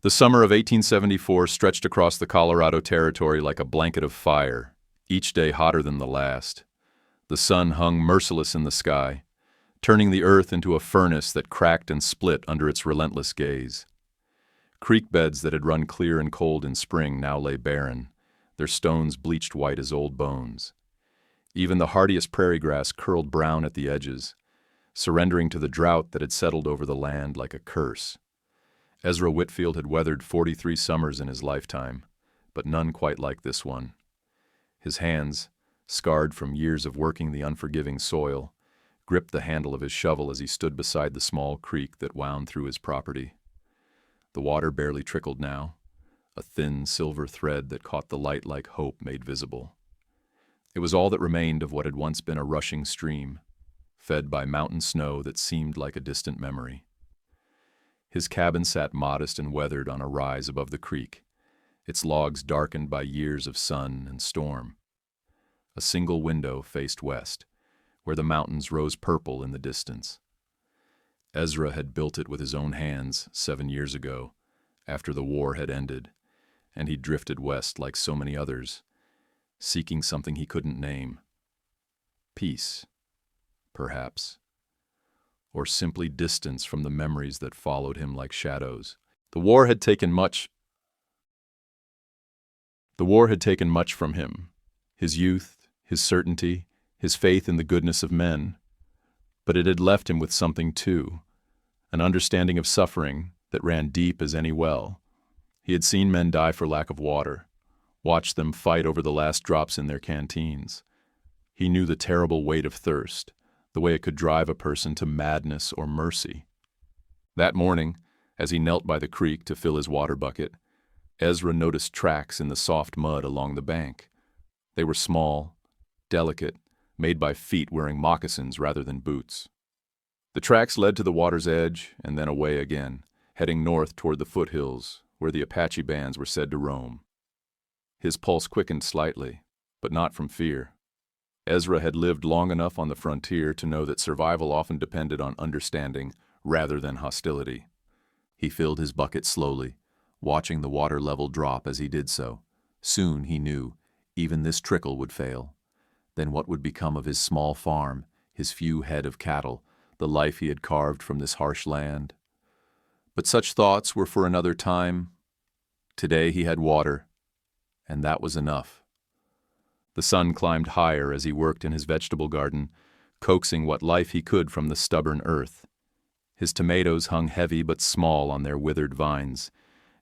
The summer of 1874 stretched across the Colorado Territory like a blanket of fire, each day hotter than the last. The sun hung merciless in the sky, turning the earth into a furnace that cracked and split under its relentless gaze. Creek beds that had run clear and cold in spring now lay barren, their stones bleached white as old bones. Even the hardiest prairie grass curled brown at the edges, surrendering to the drought that had settled over the land like a curse. Ezra Whitfield had weathered 43 summers in his lifetime, but none quite like this one. His hands, scarred from years of working the unforgiving soil, gripped the handle of his shovel as he stood beside the small creek that wound through his property. The water barely trickled now, a thin silver thread that caught the light like hope made visible. It was all that remained of what had once been a rushing stream, fed by mountain snow that seemed like a distant memory. His cabin sat modest and weathered on a rise above the creek, its logs darkened by years of sun and storm. A single window faced west, where the mountains rose purple in the distance. Ezra had built it with his own hands 7 years ago, after the war had ended, and he drifted west like so many others, seeking something he couldn't name. Peace, perhaps. Or simply distance from the memories that followed him like shadows. The war had taken much from him, his youth, his certainty, his faith in the goodness of men. But it had left him with something too, an understanding of suffering that ran deep as any well. He had seen men die for lack of water, watched them fight over the last drops in their canteens. He knew the terrible weight of thirst, the way it could drive a person to madness or mercy. That morning, as he knelt by the creek to fill his water bucket, Ezra noticed tracks in the soft mud along the bank. They were small, delicate, made by feet wearing moccasins rather than boots. The tracks led to the water's edge and then away again, heading north toward the foothills, where the Apache bands were said to roam. His pulse quickened slightly, but not from fear. Ezra had lived long enough on the frontier to know that survival often depended on understanding rather than hostility. He filled his bucket slowly, watching the water level drop as he did so. Soon, he knew, even this trickle would fail. Then what would become of his small farm, his few head of cattle, the life he had carved from this harsh land? But such thoughts were for another time. Today he had water, and that was enough. The sun climbed higher as he worked in his vegetable garden, coaxing what life he could from the stubborn earth. His tomatoes hung heavy but small on their withered vines,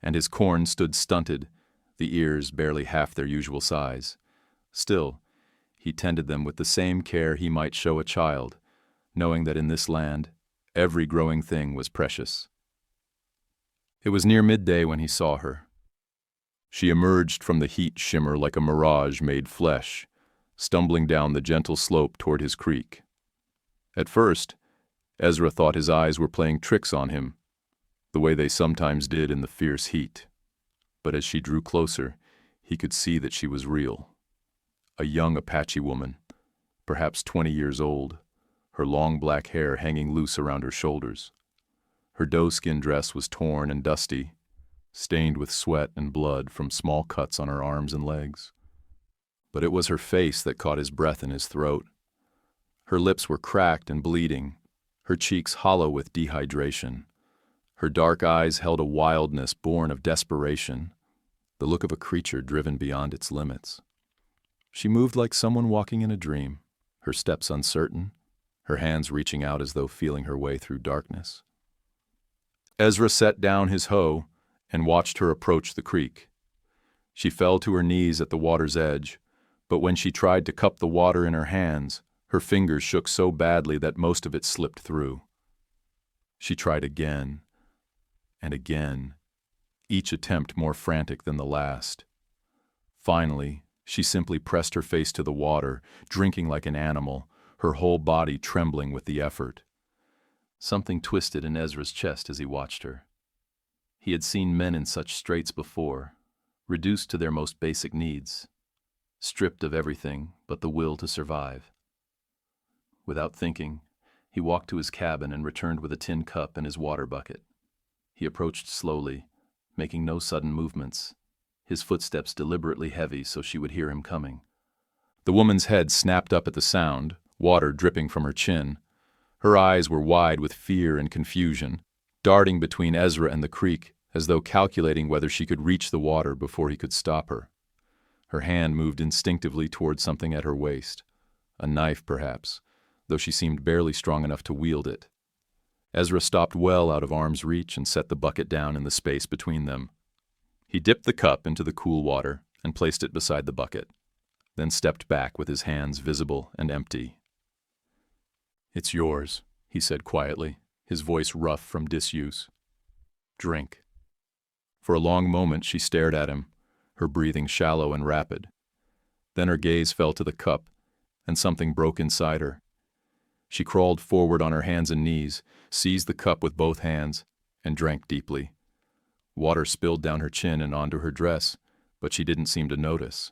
and his corn stood stunted, the ears barely half their usual size. Still, he tended them with the same care he might show a child, knowing that in this land, every growing thing was precious. It was near midday when he saw her. She emerged from the heat shimmer like a mirage made flesh, stumbling down the gentle slope toward his creek. At first, Ezra thought his eyes were playing tricks on him, the way they sometimes did in the fierce heat. But as she drew closer, he could see that she was real. A young Apache woman, perhaps 20 years old, her long black hair hanging loose around her shoulders. Her doe-skin dress was torn and dusty, stained with sweat and blood from small cuts on her arms and legs. But it was her face that caught his breath in his throat. Her lips were cracked and bleeding, her cheeks hollow with dehydration. Her dark eyes held a wildness born of desperation, the look of a creature driven beyond its limits. She moved like someone walking in a dream, her steps uncertain, her hands reaching out as though feeling her way through darkness. Ezra set down his hoe and watched her approach the creek. She fell to her knees at the water's edge, but when she tried to cup the water in her hands, her fingers shook so badly that most of it slipped through. She tried again and again, each attempt more frantic than the last. Finally, she simply pressed her face to the water, drinking like an animal, her whole body trembling with the effort. Something twisted in Ezra's chest as he watched her. He had seen men in such straits before, reduced to their most basic needs, stripped of everything but the will to survive. Without thinking, he walked to his cabin and returned with a tin cup and his water bucket. He approached slowly, making no sudden movements, his footsteps deliberately heavy so she would hear him coming. The woman's head snapped up at the sound, water dripping from her chin. Her eyes were wide with fear and confusion, darting between Ezra and the creek, as though calculating whether she could reach the water before he could stop her. Her hand moved instinctively toward something at her waist. A knife, perhaps, though she seemed barely strong enough to wield it. Ezra stopped well out of arm's reach and set the bucket down in the space between them. He dipped the cup into the cool water and placed it beside the bucket, then stepped back with his hands visible and empty. "It's yours," he said quietly, his voice rough from disuse. "Drink." For a long moment she stared at him, her breathing shallow and rapid. Then her gaze fell to the cup, and something broke inside her. She crawled forward on her hands and knees, seized the cup with both hands, and drank deeply. Water spilled down her chin and onto her dress, but she didn't seem to notice.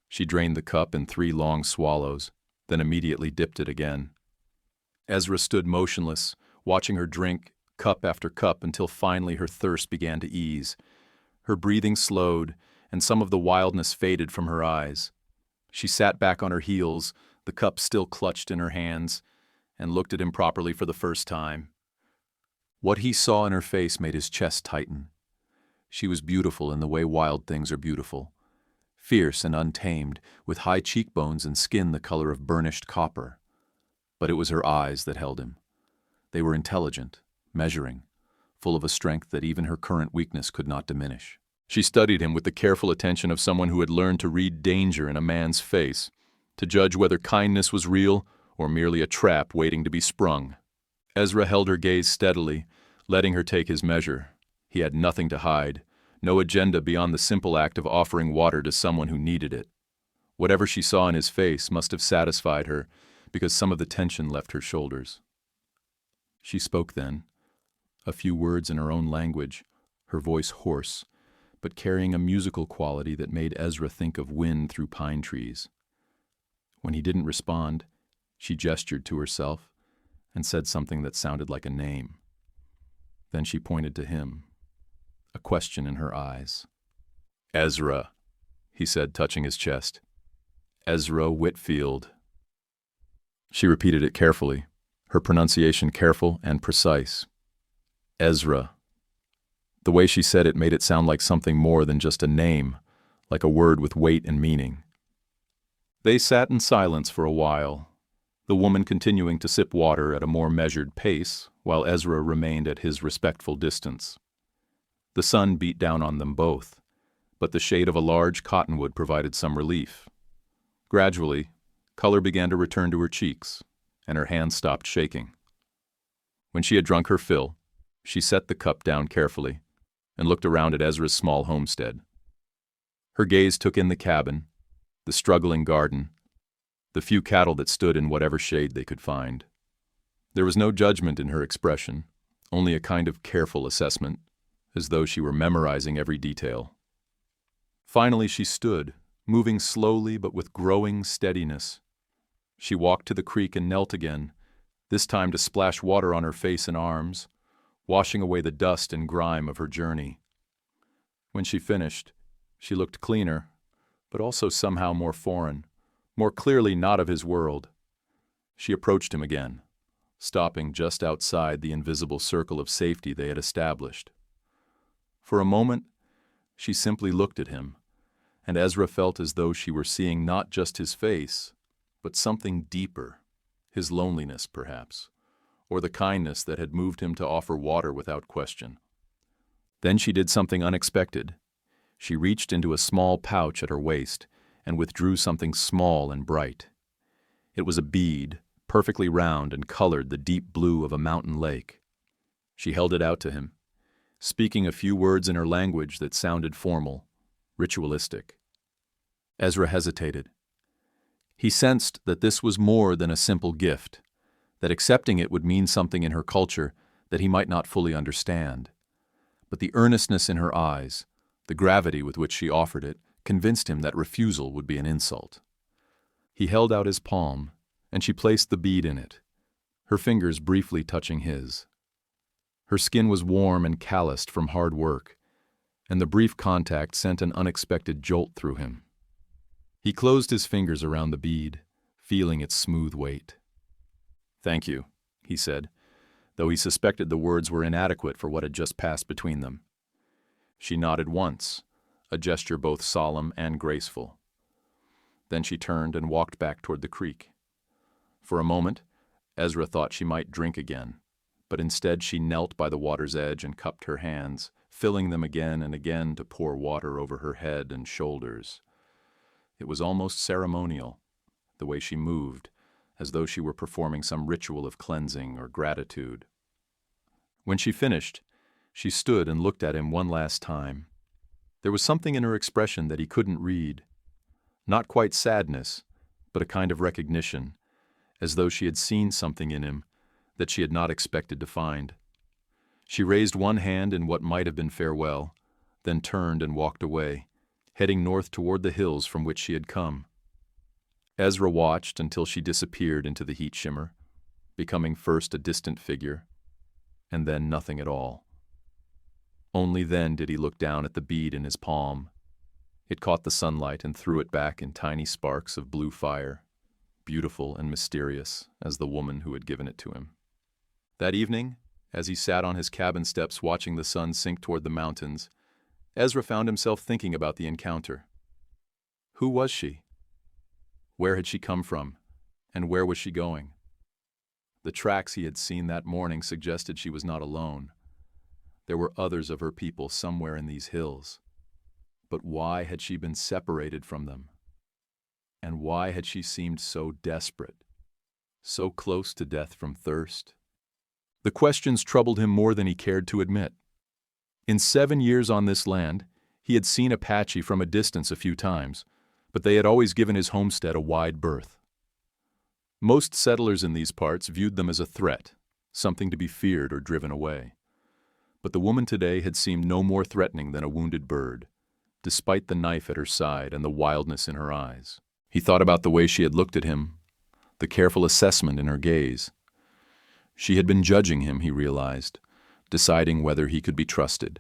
She drained the cup in 3 long swallows, then immediately dipped it again. Ezra stood motionless, watching her drink cup after cup until finally her thirst began to ease. Her breathing slowed, and some of the wildness faded from her eyes. She sat back on her heels, the cup still clutched in her hands, and looked at him properly for the first time. What he saw in her face made his chest tighten. She was beautiful in the way wild things are beautiful, fierce and untamed, with high cheekbones and skin the color of burnished copper. But it was her eyes that held him. They were intelligent, measuring, full of a strength that even her current weakness could not diminish. She studied him with the careful attention of someone who had learned to read danger in a man's face, to judge whether kindness was real or merely a trap waiting to be sprung. Ezra held her gaze steadily, letting her take his measure. He had nothing to hide, no agenda beyond the simple act of offering water to someone who needed it. Whatever she saw in his face must have satisfied her, because some of the tension left her shoulders. She spoke then, a few words in her own language, her voice hoarse, but carrying a musical quality that made Ezra think of wind through pine trees. When he didn't respond, she gestured to herself and said something that sounded like a name. Then she pointed to him, a question in her eyes. "Ezra," he said, touching his chest. "Ezra Whitfield." She repeated it carefully, her pronunciation careful and precise. Ezra. The way she said it made it sound like something more than just a name, like a word with weight and meaning. They sat in silence for a while, the woman continuing to sip water at a more measured pace, while Ezra remained at his respectful distance. The sun beat down on them both, but the shade of a large cottonwood provided some relief. Gradually, color began to return to her cheeks, and her hands stopped shaking. When she had drunk her fill, she set the cup down carefully and looked around at Ezra's small homestead. Her gaze took in the cabin, the struggling garden, the few cattle that stood in whatever shade they could find. There was no judgment in her expression, only a kind of careful assessment, as though she were memorizing every detail. Finally she stood, moving slowly but with growing steadiness. She walked to the creek and knelt again, this time to splash water on her face and arms, washing away the dust and grime of her journey. When she finished, she looked cleaner, but also somehow more foreign, more clearly not of his world. She approached him again, stopping just outside the invisible circle of safety they had established. For a moment, she simply looked at him, and Ezra felt as though she were seeing not just his face, but something deeper, his loneliness, perhaps, or the kindness that had moved him to offer water without question. Then she did something unexpected. She reached into a small pouch at her waist and withdrew something small and bright. It was a bead, perfectly round and colored the deep blue of a mountain lake. She held it out to him, speaking a few words in her language that sounded formal, ritualistic. Ezra hesitated. He sensed that this was more than a simple gift, that accepting it would mean something in her culture that he might not fully understand. But the earnestness in her eyes, the gravity with which she offered it, convinced him that refusal would be an insult. He held out his palm, and she placed the bead in it, her fingers briefly touching his. Her skin was warm and calloused from hard work, and the brief contact sent an unexpected jolt through him. He closed his fingers around the bead, feeling its smooth weight. "Thank you," he said, though he suspected the words were inadequate for what had just passed between them. She nodded once, a gesture both solemn and graceful. Then she turned and walked back toward the creek. For a moment, Ezra thought she might drink again, but instead she knelt by the water's edge and cupped her hands, filling them again and again to pour water over her head and shoulders. It was almost ceremonial, the way she moved, as though she were performing some ritual of cleansing or gratitude. When she finished, she stood and looked at him one last time. There was something in her expression that he couldn't read. Not quite sadness, but a kind of recognition, as though she had seen something in him that she had not expected to find. She raised one hand in what might have been farewell, then turned and walked away, heading north toward the hills from which she had come. Ezra watched until she disappeared into the heat shimmer, becoming first a distant figure, and then nothing at all. Only then did he look down at the bead in his palm. It caught the sunlight and threw it back in tiny sparks of blue fire, beautiful and mysterious as the woman who had given it to him. That evening, as he sat on his cabin steps watching the sun sink toward the mountains, Ezra found himself thinking about the encounter. Who was she? Where had she come from, and where was she going? The tracks he had seen that morning suggested she was not alone. There were others of her people somewhere in these hills. But why had she been separated from them? And why had she seemed so desperate, so close to death from thirst? The questions troubled him more than he cared to admit. In 7 years on this land, he had seen Apache from a distance a few times, but they had always given his homestead a wide berth. Most settlers in these parts viewed them as a threat, something to be feared or driven away. But the woman today had seemed no more threatening than a wounded bird, despite the knife at her side and the wildness in her eyes. He thought about the way she had looked at him, the careful assessment in her gaze. She had been judging him, he realized, deciding whether he could be trusted.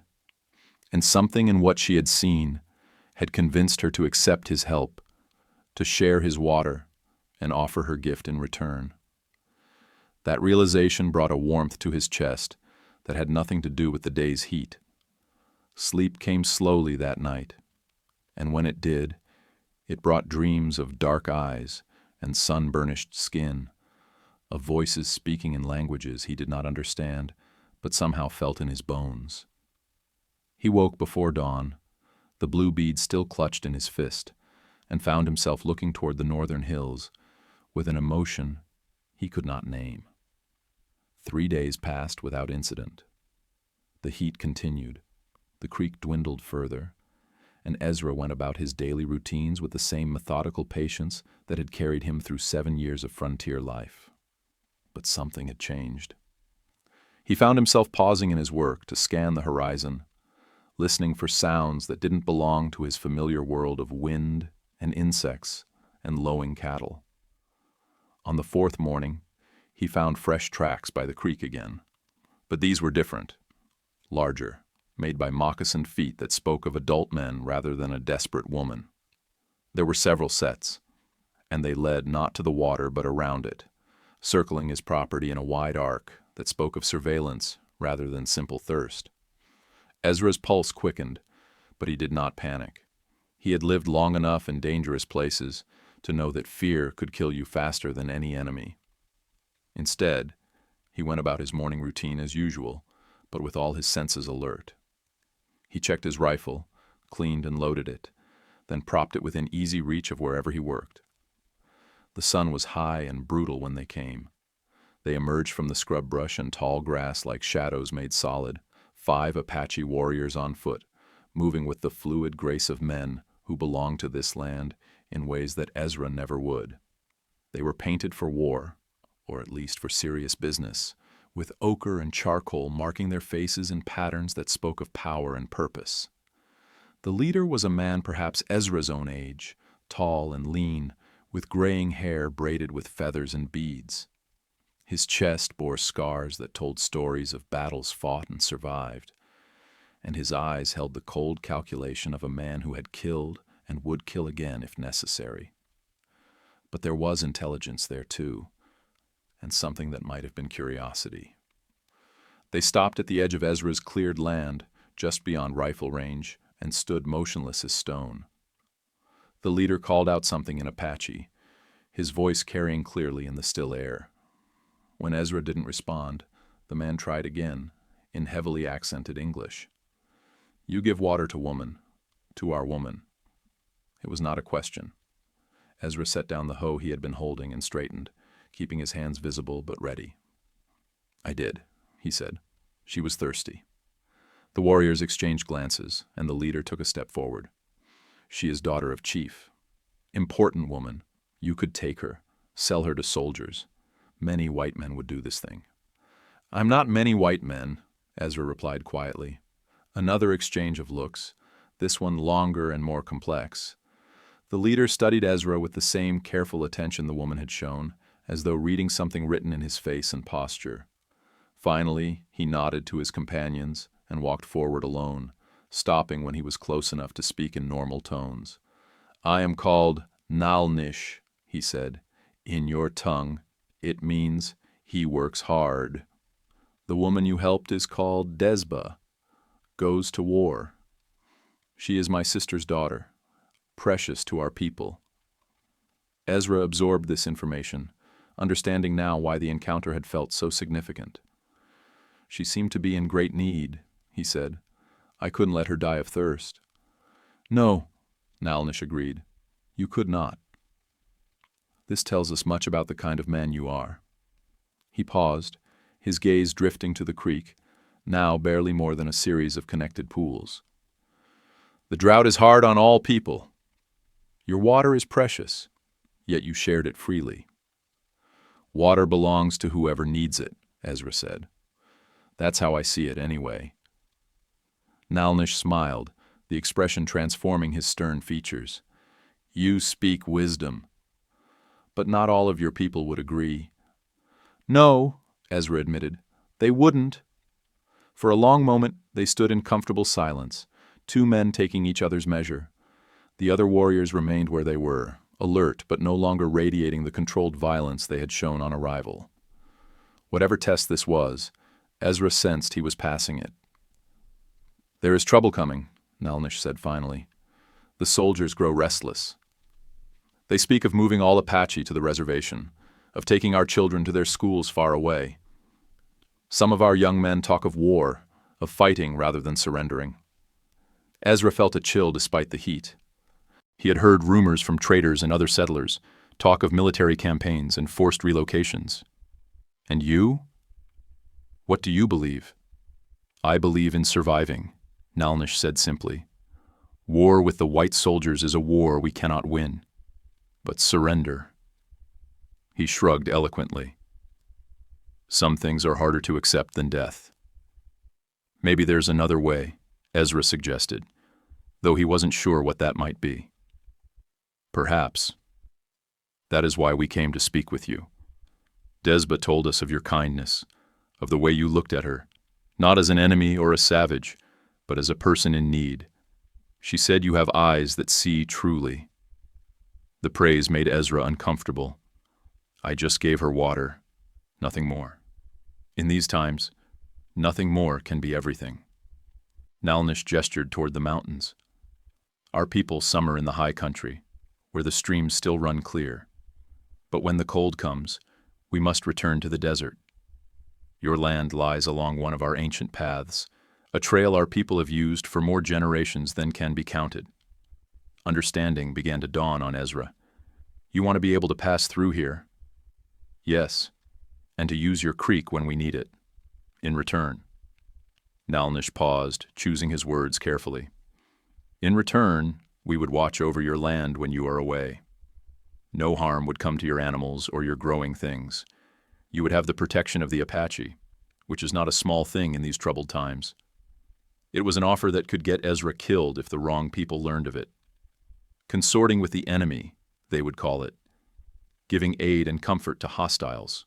And something in what she had seen had convinced her to accept his help, to share his water, and offer her gift in return. That realization brought a warmth to his chest that had nothing to do with the day's heat. Sleep came slowly that night, and when it did, it brought dreams of dark eyes and sun-burnished skin, of voices speaking in languages he did not understand, but somehow felt in his bones. He woke before dawn, the blue bead still clutched in his fist, and found himself looking toward the northern hills with an emotion he could not name. 3 days passed without incident. The heat continued, the creek dwindled further, and Ezra went about his daily routines with the same methodical patience that had carried him through 7 years of frontier life. But something had changed. He found himself pausing in his work to scan the horizon, listening for sounds that didn't belong to his familiar world of wind and insects and lowing cattle. On the 4th morning, he found fresh tracks by the creek again, but these were different, larger, made by moccasined feet that spoke of adult men rather than a desperate woman. There were several sets, and they led not to the water but around it, circling his property in a wide arc that spoke of surveillance rather than simple thirst. Ezra's pulse quickened, but he did not panic. He had lived long enough in dangerous places to know that fear could kill you faster than any enemy. Instead, he went about his morning routine as usual, but with all his senses alert. He checked his rifle, cleaned and loaded it, then propped it within easy reach of wherever he worked. The sun was high and brutal when they came. They emerged from the scrub brush and tall grass like shadows made solid, 5 Apache warriors on foot, moving with the fluid grace of men who belonged to this land in ways that Ezra never would. They were painted for war, or at least for serious business, with ochre and charcoal marking their faces in patterns that spoke of power and purpose. The leader was a man perhaps Ezra's own age, tall and lean, with graying hair braided with feathers and beads. His chest bore scars that told stories of battles fought and survived, and his eyes held the cold calculation of a man who had killed and would kill again if necessary. But there was intelligence there too, and something that might have been curiosity. They stopped at the edge of Ezra's cleared land, just beyond rifle range, and stood motionless as stone. The leader called out something in Apache, his voice carrying clearly in the still air. When Ezra didn't respond, the man tried again, in heavily accented English. "You give water to our woman." It was not a question. Ezra set down the hoe he had been holding and straightened, keeping his hands visible but ready. "I did," he said. "She was thirsty." The warriors exchanged glances, and the leader took a step forward. "She is daughter of chief. Important woman. You could take her, sell her to soldiers. Many white men would do this thing." "I'm not many white men," Ezra replied quietly. Another exchange of looks, this one longer and more complex. The leader studied Ezra with the same careful attention the woman had shown, as though reading something written in his face and posture. Finally, he nodded to his companions and walked forward alone, stopping when he was close enough to speak in normal tones. "I am called Nalnish," he said. "In your tongue, it means he works hard. The woman you helped is called Desba, goes to war. She is my sister's daughter, precious to our people." Ezra absorbed this information, understanding now why the encounter had felt so significant. "She seemed to be in great need," he said. "I couldn't let her die of thirst." "No," Nalnish agreed. "You could not." "This tells us much about the kind of man you are." He paused, his gaze drifting to the creek, now barely more than a series of connected pools. "The drought is hard on all people. Your water is precious, yet you shared it freely." "Water belongs to whoever needs it," Ezra said. "That's how I see it anyway." Nalnish smiled, the expression transforming his stern features. "You speak wisdom. But not all of your people would agree." "No," Ezra admitted, "they wouldn't." For a long moment, they stood in comfortable silence, two men taking each other's measure. The other warriors remained where they were, alert but no longer radiating the controlled violence they had shown on arrival. Whatever test this was, Ezra sensed he was passing it. "There is trouble coming," Nalnish said finally. "The soldiers grow restless. They speak of moving all Apache to the reservation, of taking our children to their schools far away. Some of our young men talk of war, of fighting rather than surrendering." Ezra felt a chill despite the heat. He had heard rumors from traders and other settlers, talk of military campaigns and forced relocations. "And you? What do you believe?" "I believe in surviving," Nalnish said simply. "War with the white soldiers is a war we cannot win. But surrender—" He shrugged eloquently. "Some things are harder to accept than death." "Maybe there's another way," Ezra suggested, though he wasn't sure what that might be. "Perhaps. That is why we came to speak with you. Desba told us of your kindness, of the way you looked at her, not as an enemy or a savage, but as a person in need. She said you have eyes that see truly." The praise made Ezra uncomfortable. "I just gave her water, nothing more. In these times, nothing more can be everything." Nalnish gestured toward the mountains. "Our people summer in the high country, where the streams still run clear. But when the cold comes, we must return to the desert. Your land lies along one of our ancient paths, a trail our people have used for more generations than can be counted." Understanding began to dawn on Ezra. "You want to be able to pass through here?" "Yes, and to use your creek when we need it. In return." Nalnish paused, choosing his words carefully. "In return, we would watch over your land when you are away. No harm would come to your animals or your growing things. You would have the protection of the Apache, which is not a small thing in these troubled times." It was an offer that could get Ezra killed if the wrong people learned of it. Consorting with the enemy, they would call it, giving aid and comfort to hostiles.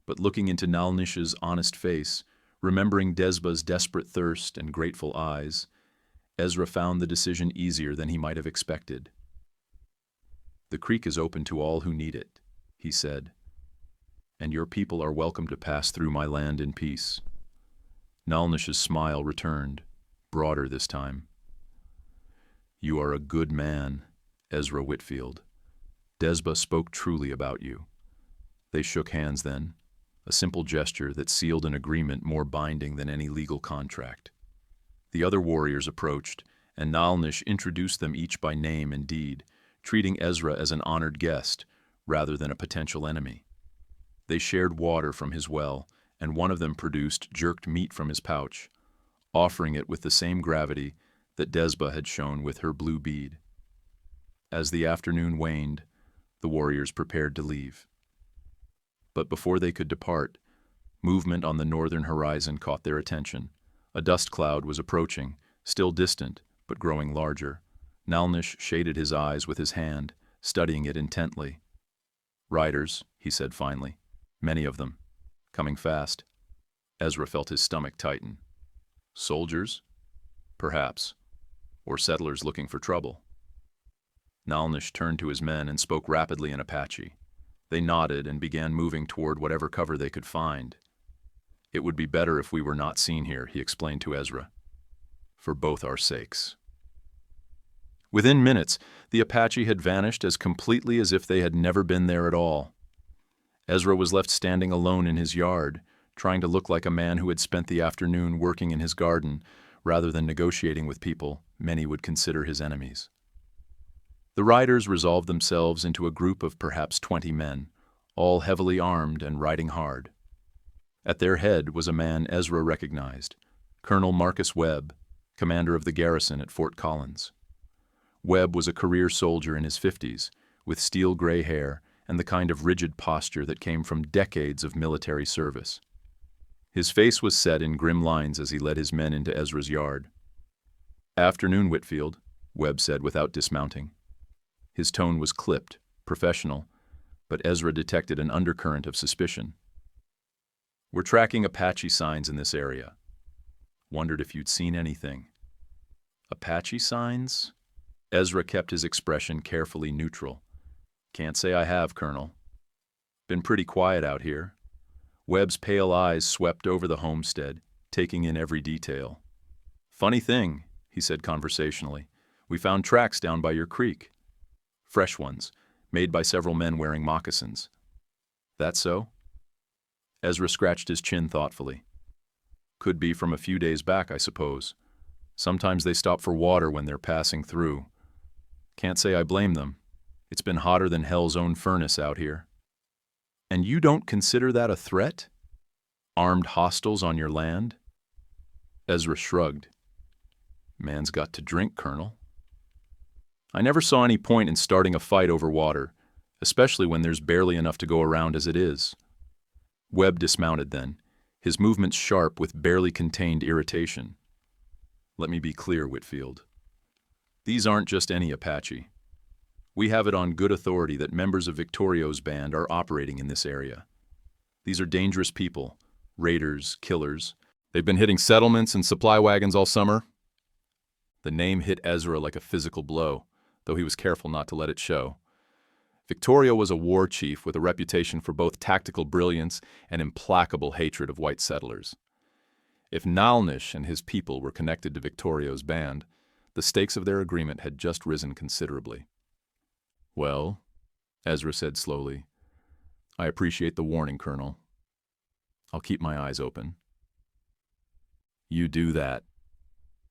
But looking into Nalnish's honest face, Remembering Desba's desperate thirst and grateful eyes, Ezra found the decision easier than he might have expected. "The creek is open to all who need it," he said, "and your people are welcome to pass through my land in peace." Nalnish's smile returned, broader this time. "You are a good man, Ezra Whitfield. Desba spoke truly about you." They shook hands then, a simple gesture that sealed an agreement more binding than any legal contract. The other warriors approached, and Nalnish introduced them each by name and deed, treating Ezra as an honored guest rather than a potential enemy. They shared water from his well, and one of them produced jerked meat from his pouch, offering it with the same gravity that Desba had shown with her blue bead. As the afternoon waned, the warriors prepared to leave. But before they could depart, movement on the northern horizon caught their attention. A dust cloud was approaching, still distant, but growing larger. Nalnish shaded his eyes with his hand, studying it intently. "Riders," he said finally. "Many of them. Coming fast." Ezra felt his stomach tighten. "Soldiers? Perhaps. Or settlers looking for trouble." Nalnish turned to his men and spoke rapidly in Apache. They nodded and began moving toward whatever cover they could find. "It would be better if we were not seen here," he explained to Ezra. "For both our sakes." Within minutes, the Apache had vanished as completely as if they had never been there at all. Ezra was left standing alone in his yard, trying to look like a man who had spent the afternoon working in his garden, rather than negotiating with people many would consider his enemies. The riders resolved themselves into a group of perhaps 20 men, all heavily armed and riding hard. At their head was a man Ezra recognized, Colonel Marcus Webb, commander of the garrison at Fort Collins. Webb was a career soldier in his 50s, with steel gray hair and the kind of rigid posture that came from decades of military service. His face was set in grim lines as he led his men into Ezra's yard. "Afternoon, Whitfield," Webb said without dismounting. His tone was clipped, professional, but Ezra detected an undercurrent of suspicion. "We're tracking Apache signs in this area. Wondered if you'd seen anything." "Apache signs?" Ezra kept his expression carefully neutral. "Can't say I have, Colonel. Been pretty quiet out here." Webb's pale eyes swept over the homestead, taking in every detail. "Funny thing," he said conversationally. "We found tracks down by your creek. Fresh ones, made by several men wearing moccasins." "That so?" Ezra scratched his chin thoughtfully. "Could be from a few days back, I suppose. Sometimes they stop for water when they're passing through. Can't say I blame them. It's been hotter than hell's own furnace out here." "And you don't consider that a threat? Armed hostiles on your land?" Ezra shrugged. "Man's got to drink, Colonel." "I never saw any point in starting a fight over water, especially when there's barely enough to go around as it is." Webb dismounted then, his movements sharp with barely contained irritation. "Let me be clear, Whitfield. These aren't just any Apache. We have it on good authority that members of Victorio's band are operating in this area. These are dangerous people, raiders, killers. They've been hitting settlements and supply wagons all summer." The name hit Ezra like a physical blow, though he was careful not to let it show. Victorio was a war chief with a reputation for both tactical brilliance and implacable hatred of white settlers. If Nalnish and his people were connected to Victorio's band, the stakes of their agreement had just risen considerably. "Well," Ezra said slowly, "I appreciate the warning, Colonel. I'll keep my eyes open." "You do that."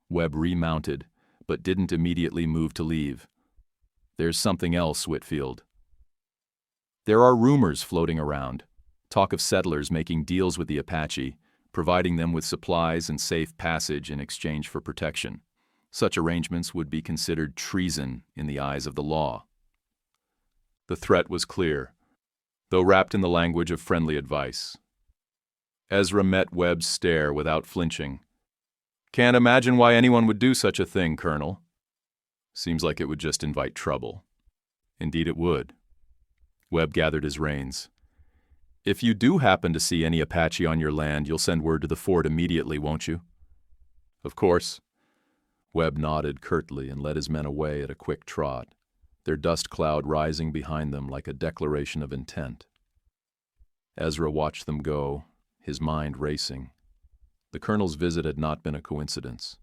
Webb remounted, but didn't immediately move to leave. "There's something else, Whitfield. There are rumors floating around, talk of settlers making deals with the Apache, providing them with supplies and safe passage in exchange for protection. Such arrangements would be considered treason in the eyes of the law." The threat was clear, though wrapped in the language of friendly advice. Ezra met Webb's stare without flinching. "Can't imagine why anyone would do such a thing, Colonel." "Seems like it would just invite trouble." "Indeed it would." Webb gathered his reins. If you do happen to see any Apache on your land, you'll send word to the fort immediately, won't you? Of course. Webb nodded curtly and led his men away at a quick trot, their dust cloud rising behind them like a declaration of intent. Ezra watched them go, his mind racing. The colonel's visit had not been a coincidence.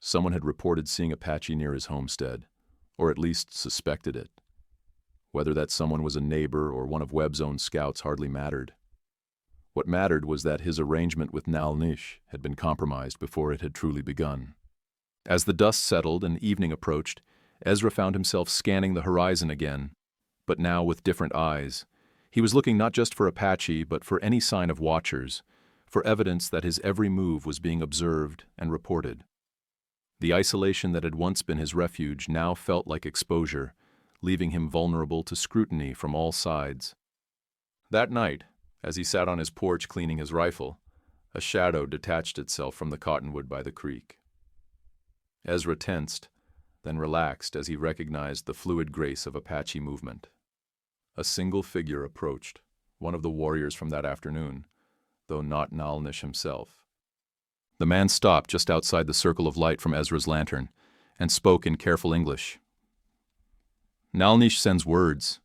Someone had reported seeing Apache near his homestead, or at least suspected it. Whether that someone was a neighbor or one of Webb's own scouts hardly mattered. What mattered was that his arrangement with Nalnish had been compromised before it had truly begun. As the dust settled and evening approached, Ezra found himself scanning the horizon again, but now with different eyes. He was looking not just for Apache, but for any sign of watchers, for evidence that his every move was being observed and reported. The isolation that had once been his refuge now felt like exposure, leaving him vulnerable to scrutiny from all sides. That night, as he sat on his porch cleaning his rifle, a shadow detached itself from the cottonwood by the creek. Ezra tensed, then relaxed as he recognized the fluid grace of Apache movement. A single figure approached, one of the warriors from that afternoon, though not Nalnish himself. The man stopped just outside the circle of light from Ezra's lantern and spoke in careful English. Nalnish sends words.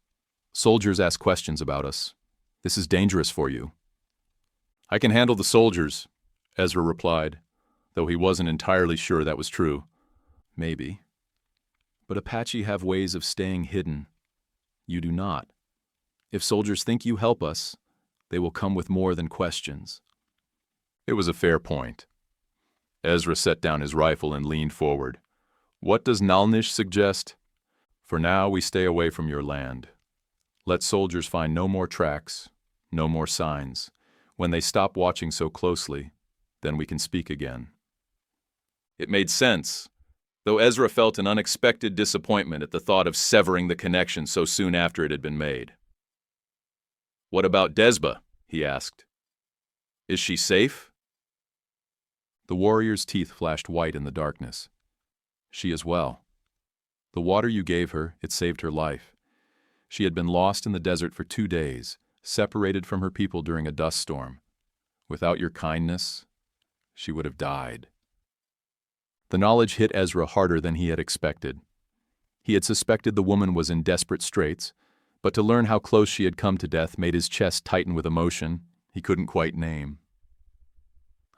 Soldiers ask questions about us. This is dangerous for you. I can handle the soldiers, Ezra replied, though he wasn't entirely sure that was true. Maybe. But Apache have ways of staying hidden. You do not. If soldiers think you help us, they will come with more than questions. It was a fair point. Ezra set down his rifle and leaned forward. What does Nalnish suggest? For now, we stay away from your land. Let soldiers find no more tracks, no more signs. When they stop watching so closely, then we can speak again. It made sense, though Ezra felt an unexpected disappointment at the thought of severing the connection so soon after it had been made. What about Desba? He asked. Is she safe? The warrior's teeth flashed white in the darkness. She is well. The water you gave her, it saved her life. She had been lost in the desert for 2 days, separated from her people during a dust storm. Without your kindness, she would have died. The knowledge hit Ezra harder than he had expected. He had suspected the woman was in desperate straits, but to learn how close she had come to death made his chest tighten with emotion he couldn't quite name.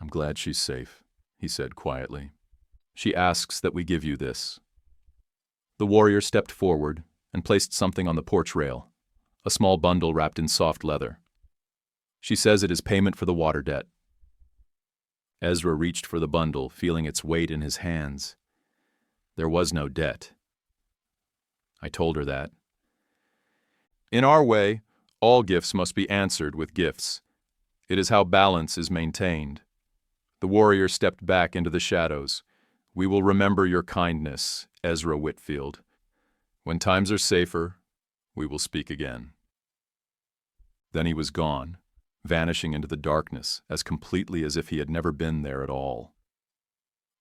I'm glad she's safe, he said quietly. She asks that we give you this. The warrior stepped forward and placed something on the porch rail, a small bundle wrapped in soft leather. She says it is payment for the water debt. Ezra reached for the bundle, feeling its weight in his hands. There was no debt. I told her that. In our way, all gifts must be answered with gifts. It is how balance is maintained. The warrior stepped back into the shadows. We will remember your kindness, Ezra Whitfield. When times are safer, we will speak again. Then he was gone, vanishing into the darkness as completely as if he had never been there at all.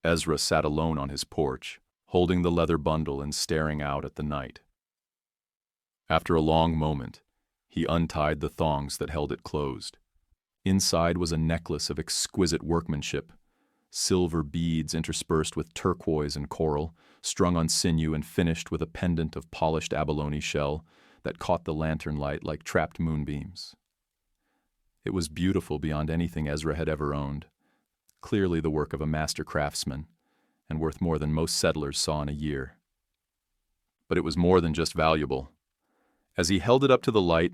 Ezra sat alone on his porch, holding the leather bundle and staring out at the night. After a long moment, he untied the thongs that held it closed. Inside was a necklace of exquisite workmanship, silver beads interspersed with turquoise and coral, strung on sinew and finished with a pendant of polished abalone shell that caught the lantern light like trapped moonbeams. It was beautiful beyond anything Ezra had ever owned, clearly the work of a master craftsman, and worth more than most settlers saw in a year. But it was more than just valuable. As he held it up to the light,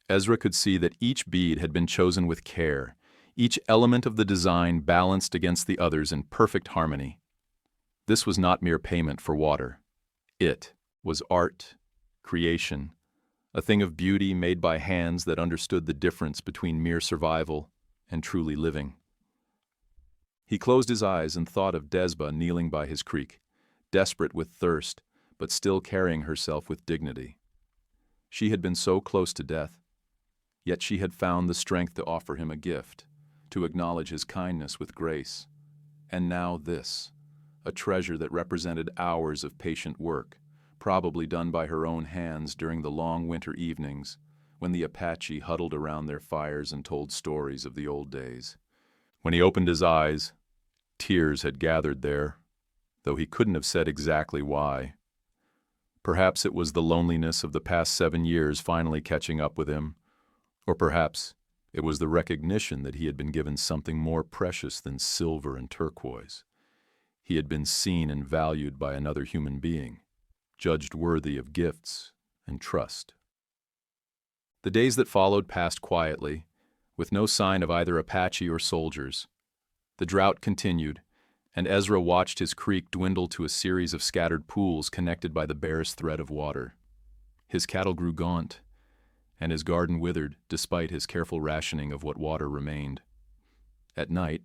Ezra could see that each bead had been chosen with care, each element of the design balanced against the others in perfect harmony. This was not mere payment for water. It was art, creation, a thing of beauty made by hands that understood the difference between mere survival and truly living. He closed his eyes and thought of Desba kneeling by his creek, desperate with thirst, but still carrying herself with dignity. She had been so close to death, yet she had found the strength to offer him a gift, to acknowledge his kindness with grace. And now this, a treasure that represented hours of patient work, probably done by her own hands during the long winter evenings, when the Apache huddled around their fires and told stories of the old days. When he opened his eyes, tears had gathered there, though he couldn't have said exactly why. Perhaps it was the loneliness of the past 7 years finally catching up with him, or perhaps it was the recognition that he had been given something more precious than silver and turquoise. He had been seen and valued by another human being, judged worthy of gifts and trust. The days that followed passed quietly, with no sign of either Apache or soldiers. The drought continued, and Ezra watched his creek dwindle to a series of scattered pools connected by the barest thread of water. His cattle grew gaunt, and his garden withered despite his careful rationing of what water remained. At night,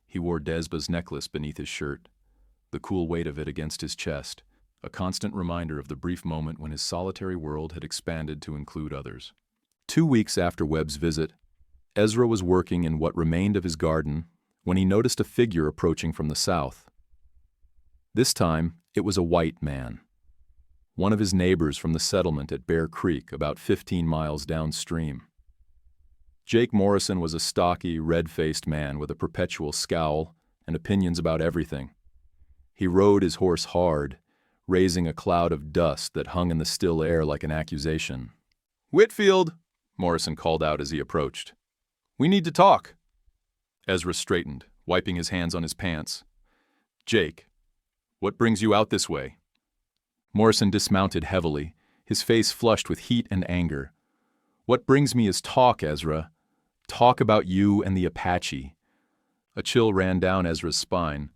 he wore Desba's necklace beneath his shirt, the cool weight of it against his chest, a constant reminder of the brief moment when his solitary world had expanded to include others. 2 weeks after Webb's visit, Ezra was working in what remained of his garden when he noticed a figure approaching from the south. This time, it was a white man, one of his neighbors from the settlement at Bear Creek, about 15 miles downstream. Jake Morrison was a stocky, red-faced man with a perpetual scowl and opinions about everything. He rode his horse hard, raising a cloud of dust that hung in the still air like an accusation. "Whitfield," Morrison called out as he approached. "We need to talk." Ezra straightened, wiping his hands on his pants. "Jake, what brings you out this way?" Morrison dismounted heavily, his face flushed with heat and anger. "What brings me is talk, Ezra. Talk about you and the Apache." A chill ran down Ezra's spine,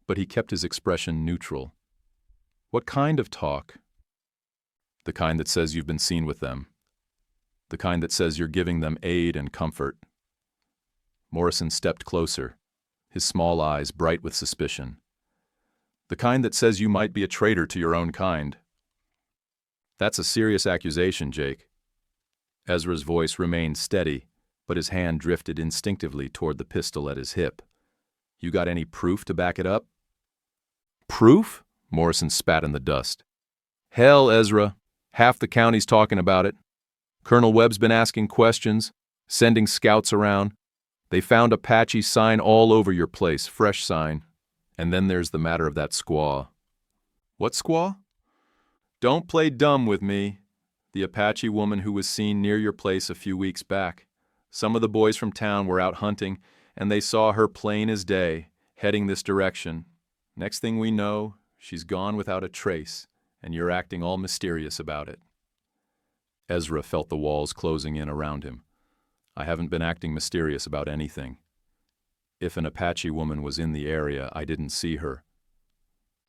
but he kept his expression neutral. "What kind of talk?" "The kind that says you've been seen with them. The kind that says you're giving them aid and comfort." Morrison stepped closer, his small eyes bright with suspicion. "The kind that says you might be a traitor to your own kind." "That's a serious accusation, Jake." Ezra's voice remained steady, but his hand drifted instinctively toward the pistol at his hip. "You got any proof to back it up?" "Proof?" Morrison spat in the dust. "Hell, Ezra, half the county's talking about it. Colonel Webb's been asking questions, sending scouts around. They found Apache sign all over your place, fresh sign. And then there's the matter of that squaw." "What squaw?" "Don't play dumb with me. The Apache woman who was seen near your place a few weeks back. Some of the boys from town were out hunting, and they saw her plain as day, heading this direction. Next thing we know, she's gone without a trace, and you're acting all mysterious about it." Ezra felt the walls closing in around him. "I haven't been acting mysterious about anything. If an Apache woman was in the area, I didn't see her."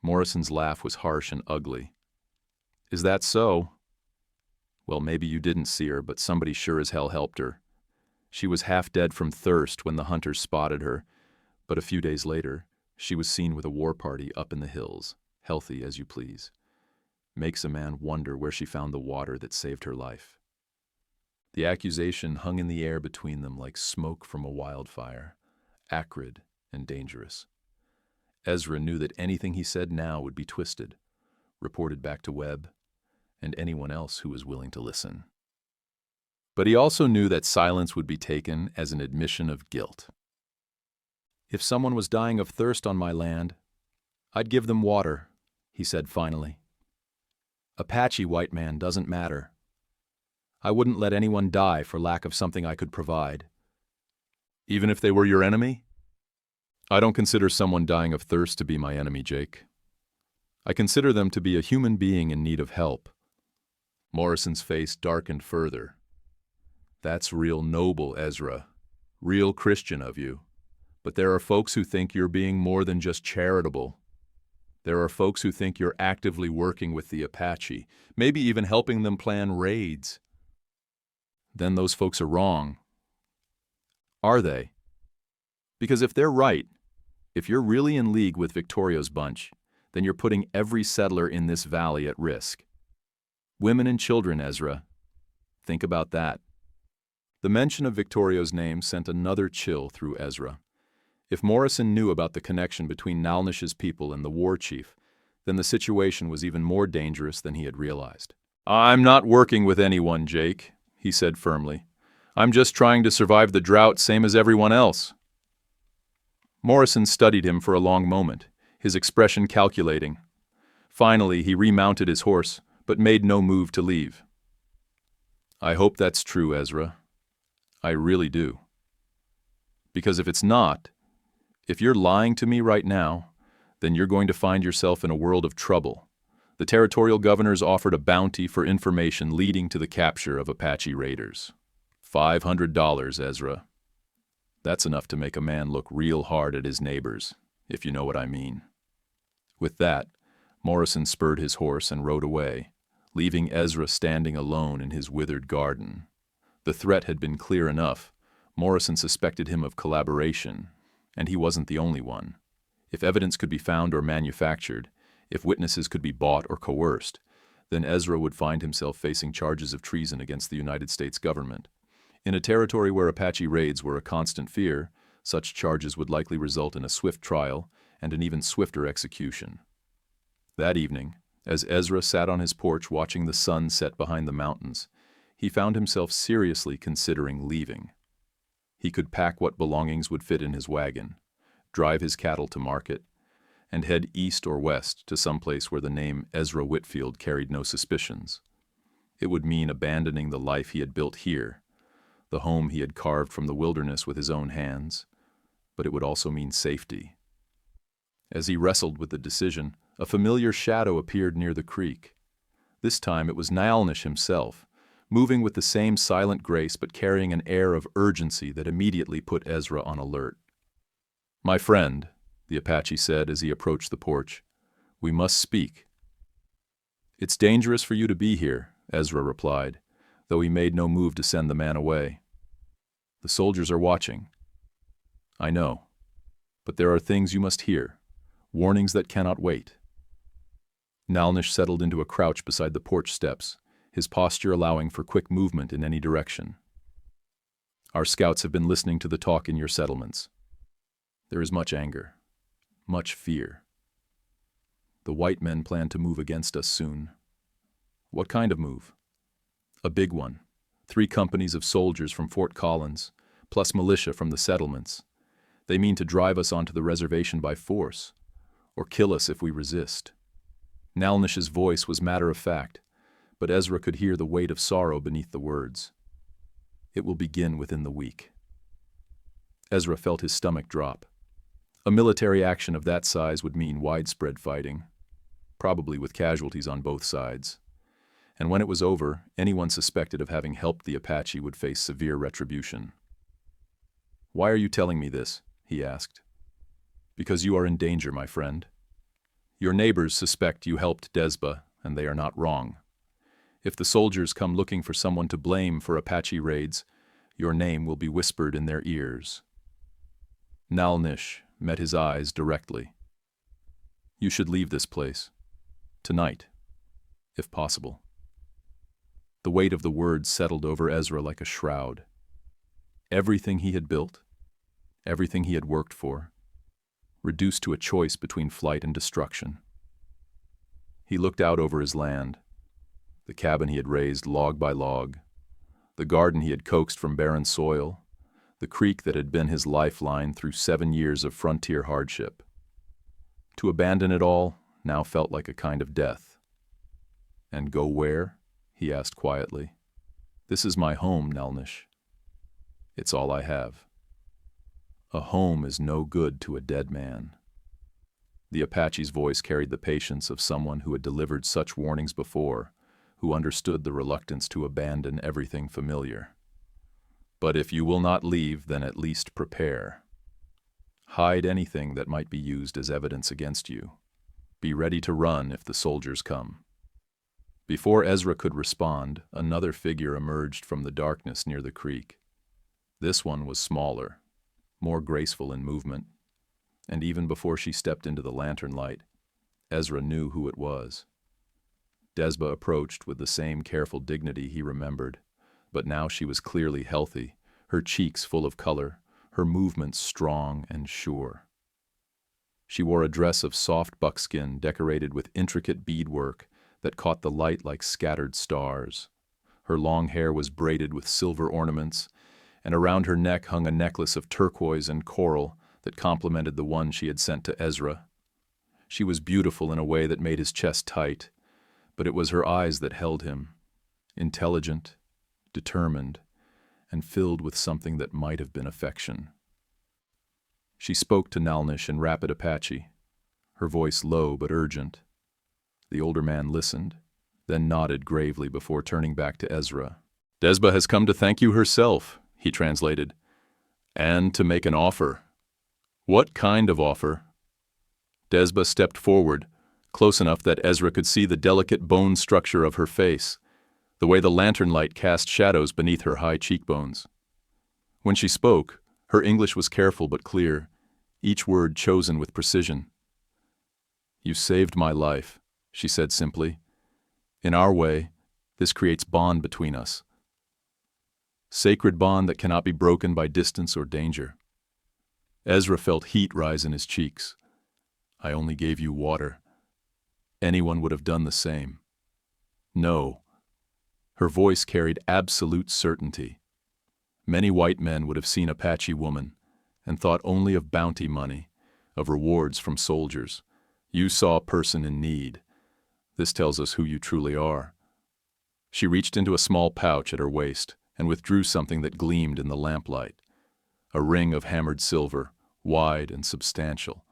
Morrison's laugh was harsh and ugly. "Is that so? Well, maybe you didn't see her, but somebody sure as hell helped her. She was half dead from thirst when the hunters spotted her, but a few days later, she was seen with a war party up in the hills, healthy as you please. Makes a man wonder where she found the water that saved her life." The accusation hung in the air between them like smoke from a wildfire, acrid and dangerous. Ezra knew that anything he said now would be twisted, reported back to Webb, and anyone else who was willing to listen. But he also knew that silence would be taken as an admission of guilt. "If someone was dying of thirst on my land, I'd give them water," he said finally. "Apache white man doesn't matter. I wouldn't let anyone die for lack of something I could provide." "Even if they were your enemy?" "I don't consider someone dying of thirst to be my enemy, Jake. I consider them to be a human being in need of help." Morrison's face darkened further. "That's real noble, Ezra. Real Christian of you. But there are folks who think you're being more than just charitable. There are folks who think you're actively working with the Apache, maybe even helping them plan raids. Then those folks are wrong." "Are they?" "Because if they're right, if you're really in league with Victorio's bunch, then you're putting every settler in this valley at risk. Women and children, Ezra. Think about that." The mention of Victorio's name sent another chill through Ezra. If Morrison knew about the connection between Nalnish's people and the war chief, then the situation was even more dangerous than he had realized. "I'm not working with anyone, Jake," he said firmly. "I'm just trying to survive the drought same as everyone else." Morrison studied him for a long moment, his expression calculating. Finally, he remounted his horse, but made no move to leave. "I hope that's true, Ezra. I really do. Because if it's not, if you're lying to me right now, then you're going to find yourself in a world of trouble. The territorial governors offered a bounty for information leading to the capture of Apache raiders. $500, Ezra. That's enough to make a man look real hard at his neighbors, if you know what I mean." With that, Morrison spurred his horse and rode away, leaving Ezra standing alone in his withered garden. The threat had been clear enough. Morrison suspected him of collaboration, and he wasn't the only one. If evidence could be found or manufactured, if witnesses could be bought or coerced, then Ezra would find himself facing charges of treason against the United States government. In a territory where Apache raids were a constant fear, such charges would likely result in a swift trial and an even swifter execution. That evening, as Ezra sat on his porch watching the sun set behind the mountains, he found himself seriously considering leaving. He could pack what belongings would fit in his wagon, drive his cattle to market, and head east or west to some place where the name Ezra Whitfield carried no suspicions. It would mean abandoning the life he had built here, the home he had carved from the wilderness with his own hands, but it would also mean safety. As he wrestled with the decision, a familiar shadow appeared near the creek. This time it was Nalnish himself, moving with the same silent grace but carrying an air of urgency that immediately put Ezra on alert. "My friend," the Apache said as he approached the porch, "we must speak." "It's dangerous for you to be here," Ezra replied, though he made no move to send the man away. "The soldiers are watching." "I know, but there are things you must hear, warnings that cannot wait." Nalnish settled into a crouch beside the porch steps, his posture allowing for quick movement in any direction. "Our scouts have been listening to the talk in your settlements. There is much anger, much fear. The white men plan to move against us soon." "What kind of move?" "A big one. 3 companies of soldiers from Fort Collins, plus militia from the settlements. They mean to drive us onto the reservation by force, or kill us if we resist." Nalnish's voice was matter-of-fact, but Ezra could hear the weight of sorrow beneath the words. "It will begin within the week." Ezra felt his stomach drop. A military action of that size would mean widespread fighting, probably with casualties on both sides. And when it was over, anyone suspected of having helped the Apache would face severe retribution. "Why are you telling me this?" he asked. "Because you are in danger, my friend. Your neighbors suspect you helped Desba, and they are not wrong. If the soldiers come looking for someone to blame for Apache raids, your name will be whispered in their ears." Nalnish met his eyes directly. "You should leave this place. Tonight, if possible." The weight of the words settled over Ezra like a shroud. Everything he had built, everything he had worked for, reduced to a choice between flight and destruction. He looked out over his land, the cabin he had raised log by log, the garden he had coaxed from barren soil, the creek that had been his lifeline through 7 years of frontier hardship. To abandon it all now felt like a kind of death. "And go where?" he asked quietly. "This is my home, Nalnish. It's all I have. A home is no good to a dead man." The Apache's voice carried the patience of someone who had delivered such warnings before, who understood the reluctance to abandon everything familiar. "But if you will not leave, then at least prepare. Hide anything that might be used as evidence against you. Be ready to run if the soldiers come." Before Ezra could respond, another figure emerged from the darkness near the creek. This one was smaller, more graceful in movement, and even before she stepped into the lantern light, Ezra knew who it was. Desba approached with the same careful dignity he remembered, but now she was clearly healthy, her cheeks full of color, her movements strong and sure. She wore a dress of soft buckskin decorated with intricate beadwork that caught the light like scattered stars, Her long hair was braided with silver ornaments, and around her neck hung a necklace of turquoise and coral that complemented the one she had sent to Ezra. She was beautiful in a way that made his chest tight, but it was her eyes that held him, intelligent, determined, and filled with something that might have been affection. She spoke to Nalnish in rapid Apache, her voice low but urgent. The older man listened, then nodded gravely before turning back to Ezra. "Desba has come to thank you herself," he translated, "and to make an offer." "What kind of offer?" Desba stepped forward, close enough that Ezra could see the delicate bone structure of her face, the way the lantern light cast shadows beneath her high cheekbones. When she spoke, her English was careful but clear, each word chosen with precision. "You saved my life," she said simply. "In our way, this creates bond between us. Sacred bond that cannot be broken by distance or danger." Ezra felt heat rise in his cheeks. "I only gave you water. Anyone would have done the same." "No." Her voice carried absolute certainty. Many white men would have seen Apache woman and thought only of bounty money, of rewards from soldiers. You saw a person in need. This tells us who you truly are. She reached into a small pouch at her waist and withdrew something that gleamed in the lamplight. A ring of hammered silver, wide and substantial,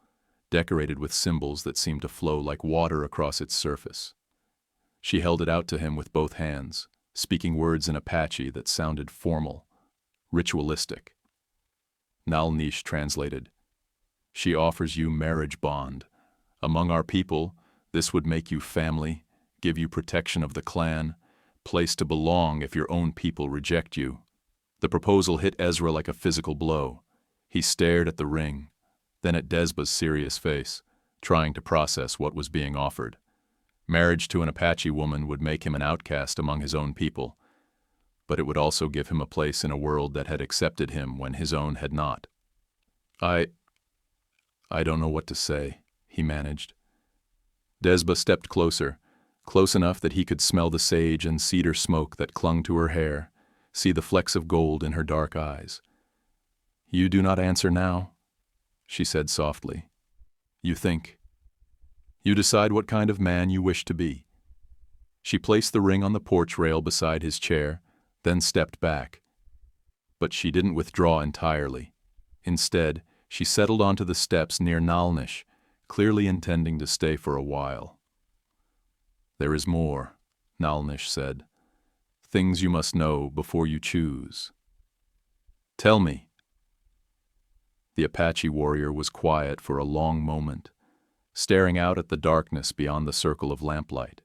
decorated with symbols that seemed to flow like water across its surface. She held it out to him with both hands, speaking words in Apache that sounded formal, ritualistic. Nalnish translated, "She offers you marriage bond. Among our people, this would make you family, give you protection of the clan, place to belong if your own people reject you." The proposal hit Ezra like a physical blow. He stared at the ring, then at Desba's serious face, trying to process what was being offered. Marriage to an Apache woman would make him an outcast among his own people, but it would also give him a place in a world that had accepted him when his own had not. I don't know what to say," he managed. Desba stepped closer, close enough that he could smell the sage and cedar smoke that clung to her hair, see the flecks of gold in her dark eyes. "You do not answer now," she said softly. "You think. You decide what kind of man you wish to be." She placed the ring on the porch rail beside his chair, then stepped back. But she didn't withdraw entirely. Instead, she settled onto the steps near Nalnish, clearly intending to stay for a while. "There is more," Nalnish said. "Things you must know before you choose." "Tell me." The Apache warrior was quiet for a long moment, staring out at the darkness beyond the circle of lamplight.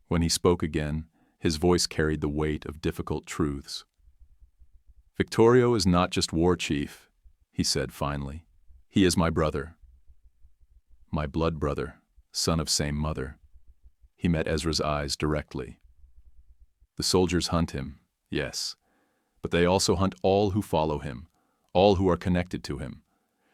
When he spoke again, his voice carried the weight of difficult truths. "Victorio is not just war chief," he said finally. "He is my brother. My blood brother, son of same mother." He met Ezra's eyes directly. "The soldiers hunt him, yes, but they also hunt all who follow him, all who are connected to him.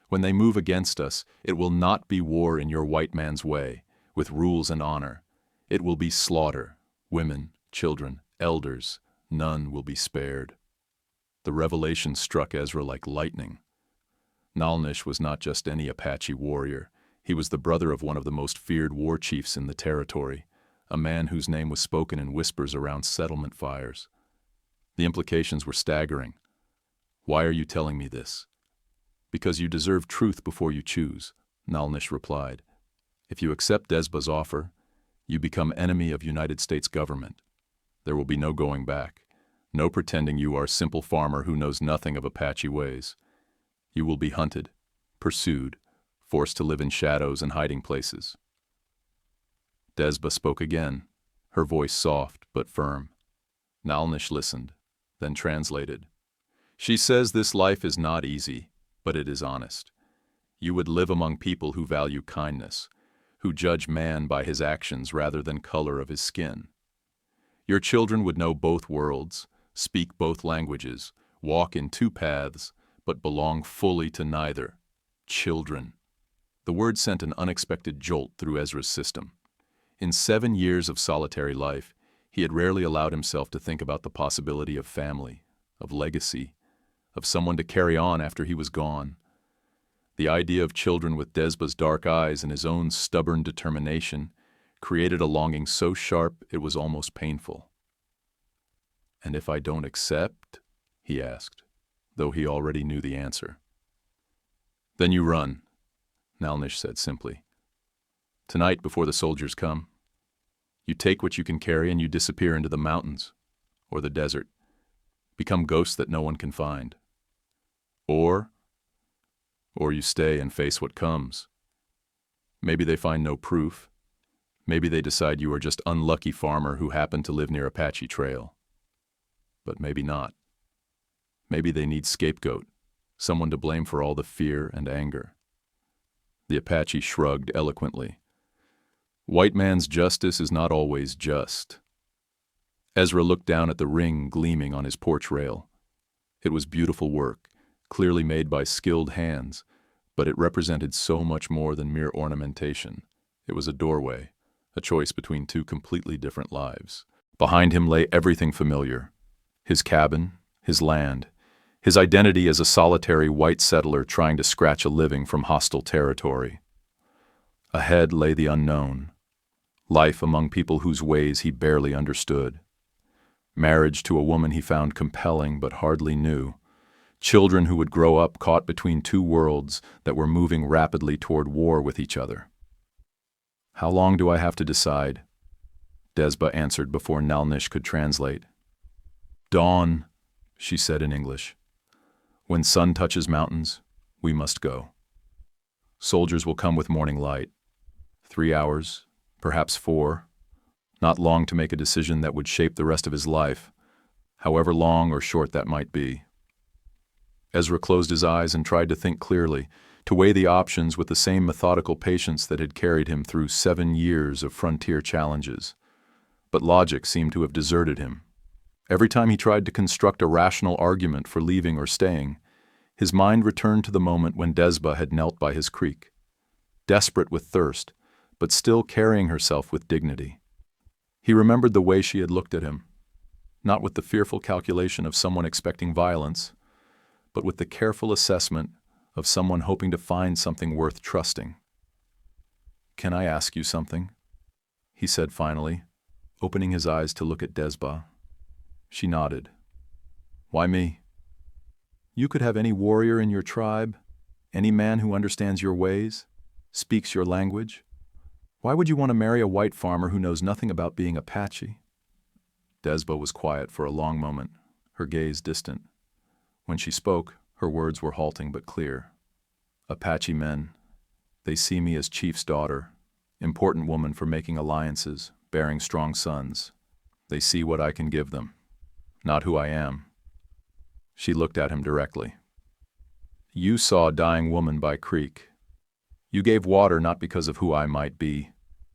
When they move against us, it will not be war in your white man's way, with rules and honor. It will be slaughter, women, children, elders, none will be spared." The revelation struck Ezra like lightning. Nalnish was not just any Apache warrior. He was the brother of one of the most feared war chiefs in the territory, a man whose name was spoken in whispers around settlement fires. The implications were staggering. "Why are you telling me this?" "Because you deserve truth before you choose," Nalnish replied. "If you accept Desba's offer, you become enemy of United States government. There will be no going back, no pretending you are a simple farmer who knows nothing of Apache ways. You will be hunted, pursued, forced to live in shadows and hiding places." Desba spoke again, her voice soft but firm. Nalnish listened, then translated. "She says this life is not easy, but it is honest. You would live among people who value kindness, who judge man by his actions rather than color of his skin. Your children would know both worlds, speak both languages, walk in two paths, but belong fully to neither. Children." The word sent an unexpected jolt through Ezra's system. In 7 years of solitary life, He had rarely allowed himself to think about the possibility of family, of legacy, of someone to carry on after he was gone. The idea of children with Desba's dark eyes and his own stubborn determination created a longing so sharp it was almost painful. "And if I don't accept?" he asked, though he already knew the answer. "Then you run," Nalnish said simply. "Tonight, before the soldiers come, you take what you can carry and you disappear into the mountains or the desert, become ghosts that no one can find. Or you stay and face what comes. Maybe they find no proof. Maybe they decide you are just unlucky farmer who happened to live near Apache Trail. But maybe not. Maybe they need scapegoat, someone to blame for all the fear and anger." The Apache shrugged eloquently. "White man's justice is not always just." Ezra looked down at the ring gleaming on his porch rail. It was beautiful work, clearly made by skilled hands, but it represented so much more than mere ornamentation. It was a doorway, a choice between two completely different lives. Behind him lay everything familiar: his cabin, his land, his identity as a solitary white settler trying to scratch a living from hostile territory. Ahead lay the unknown, life among people whose ways he barely understood. Marriage to a woman he found compelling but hardly knew. Children who would grow up caught between two worlds that were moving rapidly toward war with each other. "How long do I have to decide?" Desba answered before Nalnish could translate. "Dawn," she said in English. "When sun touches mountains, we must go. Soldiers will come with morning light. 3 hours, perhaps 4. Not long to make a decision that would shape the rest of his life, however long or short that might be." Ezra closed his eyes and tried to think clearly, to weigh the options with the same methodical patience that had carried him through 7 years of frontier challenges. But logic seemed to have deserted him. Every time he tried to construct a rational argument for leaving or staying, his mind returned to the moment when Desba had knelt by his creek, desperate with thirst, but still carrying herself with dignity. He remembered the way she had looked at him, not with the fearful calculation of someone expecting violence, but with the careful assessment of someone hoping to find something worth trusting. "Can I ask you something?" he said finally, opening his eyes to look at Desba. She nodded. "Why me?" "You could have any warrior in your tribe, any man who understands your ways, speaks your language. Why would you want to marry a white farmer who knows nothing about being Apache?" Desba was quiet for a long moment, her gaze distant. When she spoke, her words were halting but clear. "Apache men, they see me as chief's daughter, important woman for making alliances, bearing strong sons. They see what I can give them, not who I am." She looked at him directly. "You saw a dying woman by creek. You gave water not because of who I might be,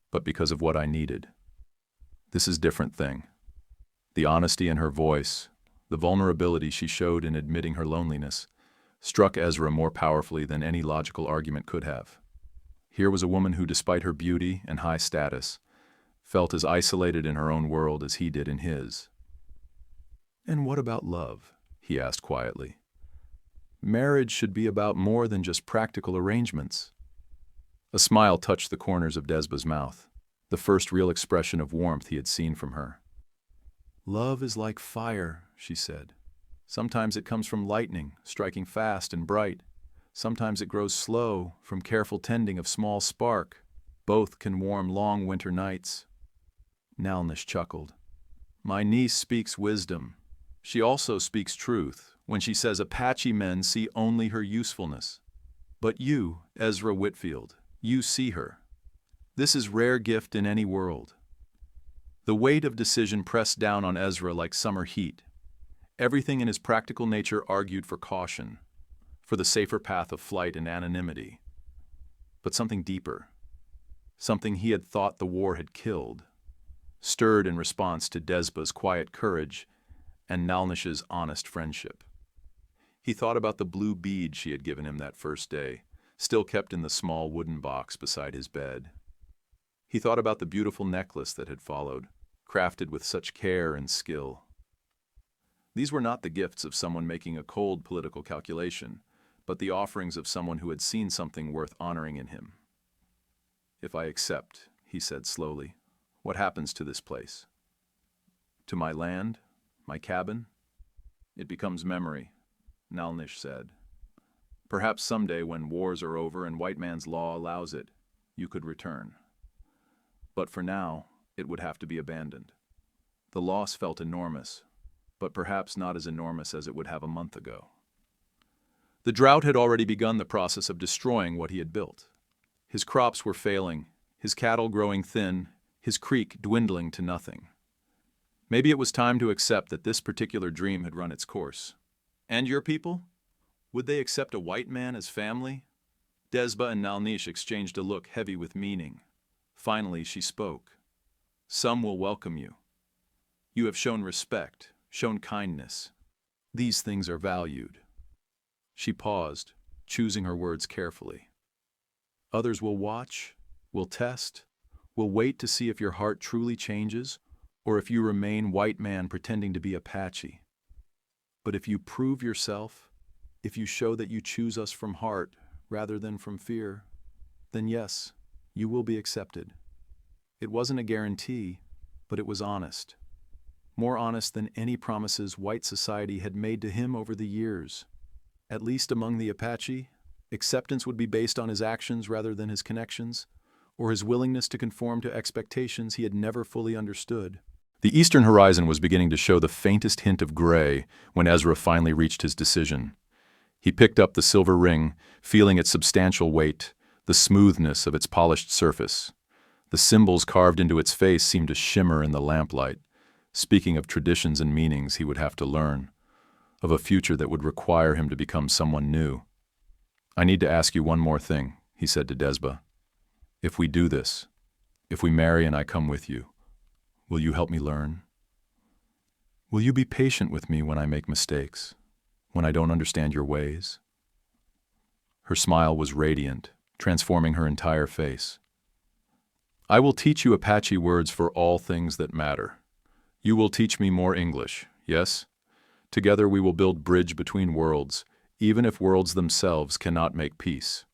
but because of what I needed. This is a different thing." The honesty in her voice, the vulnerability she showed in admitting her loneliness, struck Ezra more powerfully than any logical argument could have. Here was a woman who, despite her beauty and high status, felt as isolated in her own world as he did in his. "And what about love?" he asked quietly. "Marriage should be about more than just practical arrangements." A smile touched the corners of Desba's mouth, the first real expression of warmth he had seen from her. "Love is like fire," she said. "Sometimes it comes from lightning, striking fast and bright. Sometimes it grows slow, from careful tending of small spark. Both can warm long winter nights." Nalnish chuckled. "My niece speaks wisdom. She also speaks truth when she says Apache men see only her usefulness. But you, Ezra Whitfield, you see her. This is rare gift in any world." The weight of decision pressed down on Ezra like summer heat. Everything in his practical nature argued for caution, for the safer path of flight and anonymity. But something deeper, something he had thought the war had killed, stirred in response to Desba's quiet courage and Nalnish's honest friendship. He thought about the blue bead she had given him that first day, still kept in the small wooden box beside his bed. He thought about the beautiful necklace that had followed, crafted with such care and skill. These were not the gifts of someone making a cold political calculation, but the offerings of someone who had seen something worth honoring in him. "If I accept," he said slowly, "what happens to this place? To my land? My cabin?" "It becomes memory," Nalnish said. "Perhaps someday when wars are over and white man's law allows it, you could return. But for now, it would have to be abandoned." The loss felt enormous, but perhaps not as enormous as it would have a month ago. The drought had already begun the process of destroying what he had built. His crops were failing, his cattle growing thin, his creek dwindling to nothing. Maybe it was time to accept that this particular dream had run its course. "And your people? Would they accept a white man as family?" Desba and Nalnish exchanged a look heavy with meaning. Finally, she spoke. "Some will welcome you. You have shown respect, shown kindness. These things are valued." She paused, choosing her words carefully. "Others will watch, will test, will wait to see if your heart truly changes, or if you remain white man pretending to be Apache. But if you prove yourself, if you show that you choose us from heart rather than from fear, then yes, you will be accepted." It wasn't a guarantee, but it was honest. More honest than any promises white society had made to him over the years. At least among the Apache, acceptance would be based on his actions rather than his connections, or his willingness to conform to expectations he had never fully understood. The eastern horizon was beginning to show the faintest hint of gray when Ezra finally reached his decision. He picked up the silver ring, feeling its substantial weight, the smoothness of its polished surface. The symbols carved into its face seemed to shimmer in the lamplight, speaking of traditions and meanings he would have to learn, of a future that would require him to become someone new. "I need to ask you one more thing," he said to Desba. "If we do this, if we marry and I come with you, will you help me learn? Will you be patient with me when I make mistakes, when I don't understand your ways?" Her smile was radiant, transforming her entire face. "I will teach you Apache words for all things that matter. You will teach me more English, yes? Together we will build bridge between worlds, even if worlds themselves cannot make peace."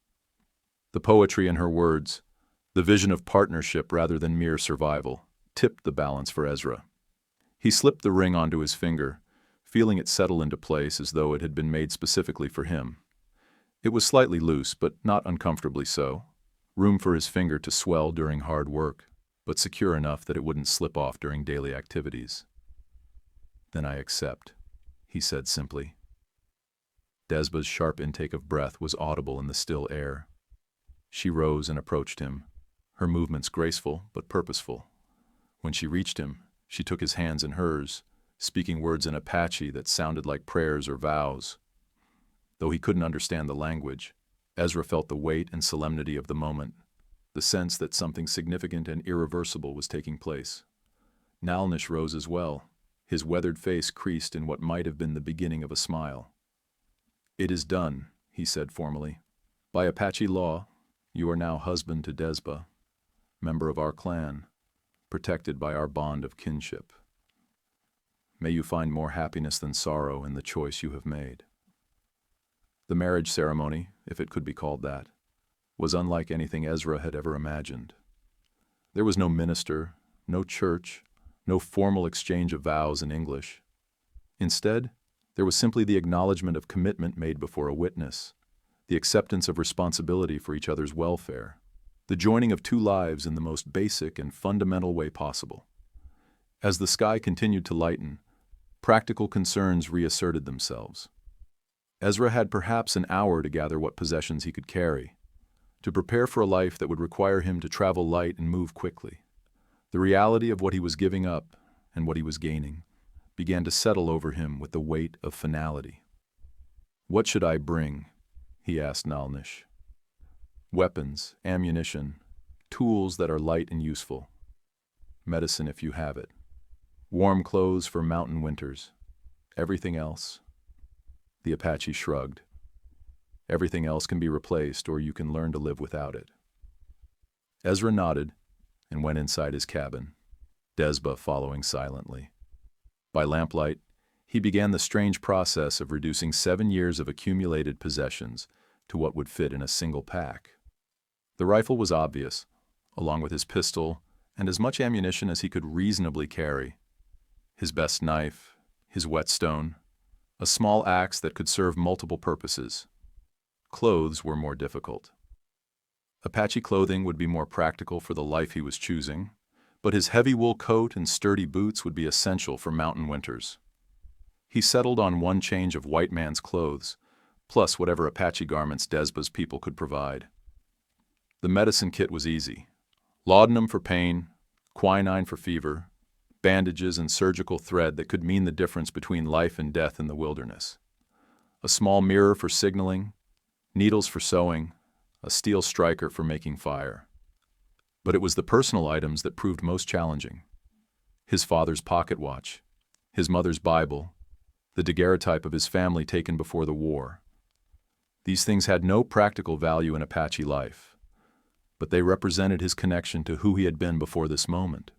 The poetry in her words, the vision of partnership rather than mere survival, tipped the balance for Ezra. He slipped the ring onto his finger, feeling it settle into place as though it had been made specifically for him. It was slightly loose, but not uncomfortably so. Room for his finger to swell during hard work, but secure enough that it wouldn't slip off during daily activities. "Then I accept," he said simply. Desba's sharp intake of breath was audible in the still air. She rose and approached him, her movements graceful but purposeful. When she reached him, she took his hands in hers, speaking words in Apache that sounded like prayers or vows. Though he couldn't understand the language, Ezra felt the weight and solemnity of the moment, the sense that something significant and irreversible was taking place. Nalnish rose as well, his weathered face creased in what might have been the beginning of a smile. "It is done," he said formally. "By Apache law, you are now husband to Desba, member of our clan, protected by our bond of kinship. May you find more happiness than sorrow in the choice you have made." The marriage ceremony, if it could be called that, was unlike anything Ezra had ever imagined. There was no minister, no church, no formal exchange of vows in English. Instead, there was simply the acknowledgement of commitment made before a witness, the acceptance of responsibility for each other's welfare, the joining of two lives in the most basic and fundamental way possible. As the sky continued to lighten, practical concerns reasserted themselves. Ezra had perhaps an hour to gather what possessions he could carry, to prepare for a life that would require him to travel light and move quickly. The reality of what he was giving up and what he was gaining began to settle over him with the weight of finality. "What should I bring?" he asked Nalnish. "Weapons, ammunition, tools that are light and useful. Medicine if you have it. Warm clothes for mountain winters. Everything else?" The Apache shrugged. "Everything else can be replaced, or you can learn to live without it." Ezra nodded and went inside his cabin. Desba following silently. By lamplight, he began the strange process of reducing 7 years of accumulated possessions to what would fit in a single pack. The rifle was obvious, along with his pistol and as much ammunition as he could reasonably carry. His best knife, his whetstone, a small axe that could serve multiple purposes. Clothes were more difficult. Apache clothing would be more practical for the life he was choosing, but his heavy wool coat and sturdy boots would be essential for mountain winters. He settled on one change of white man's clothes, plus whatever Apache garments Desba's people could provide. The medicine kit was easy. Laudanum for pain, quinine for fever, bandages and surgical thread that could mean the difference between life and death in the wilderness. A small mirror for signaling, needles for sewing, a steel striker for making fire. But it was the personal items that proved most challenging. His father's pocket watch, his mother's Bible, the daguerreotype of his family taken before the war. These things had no practical value in Apache life, but they represented his connection to who he had been before this moment.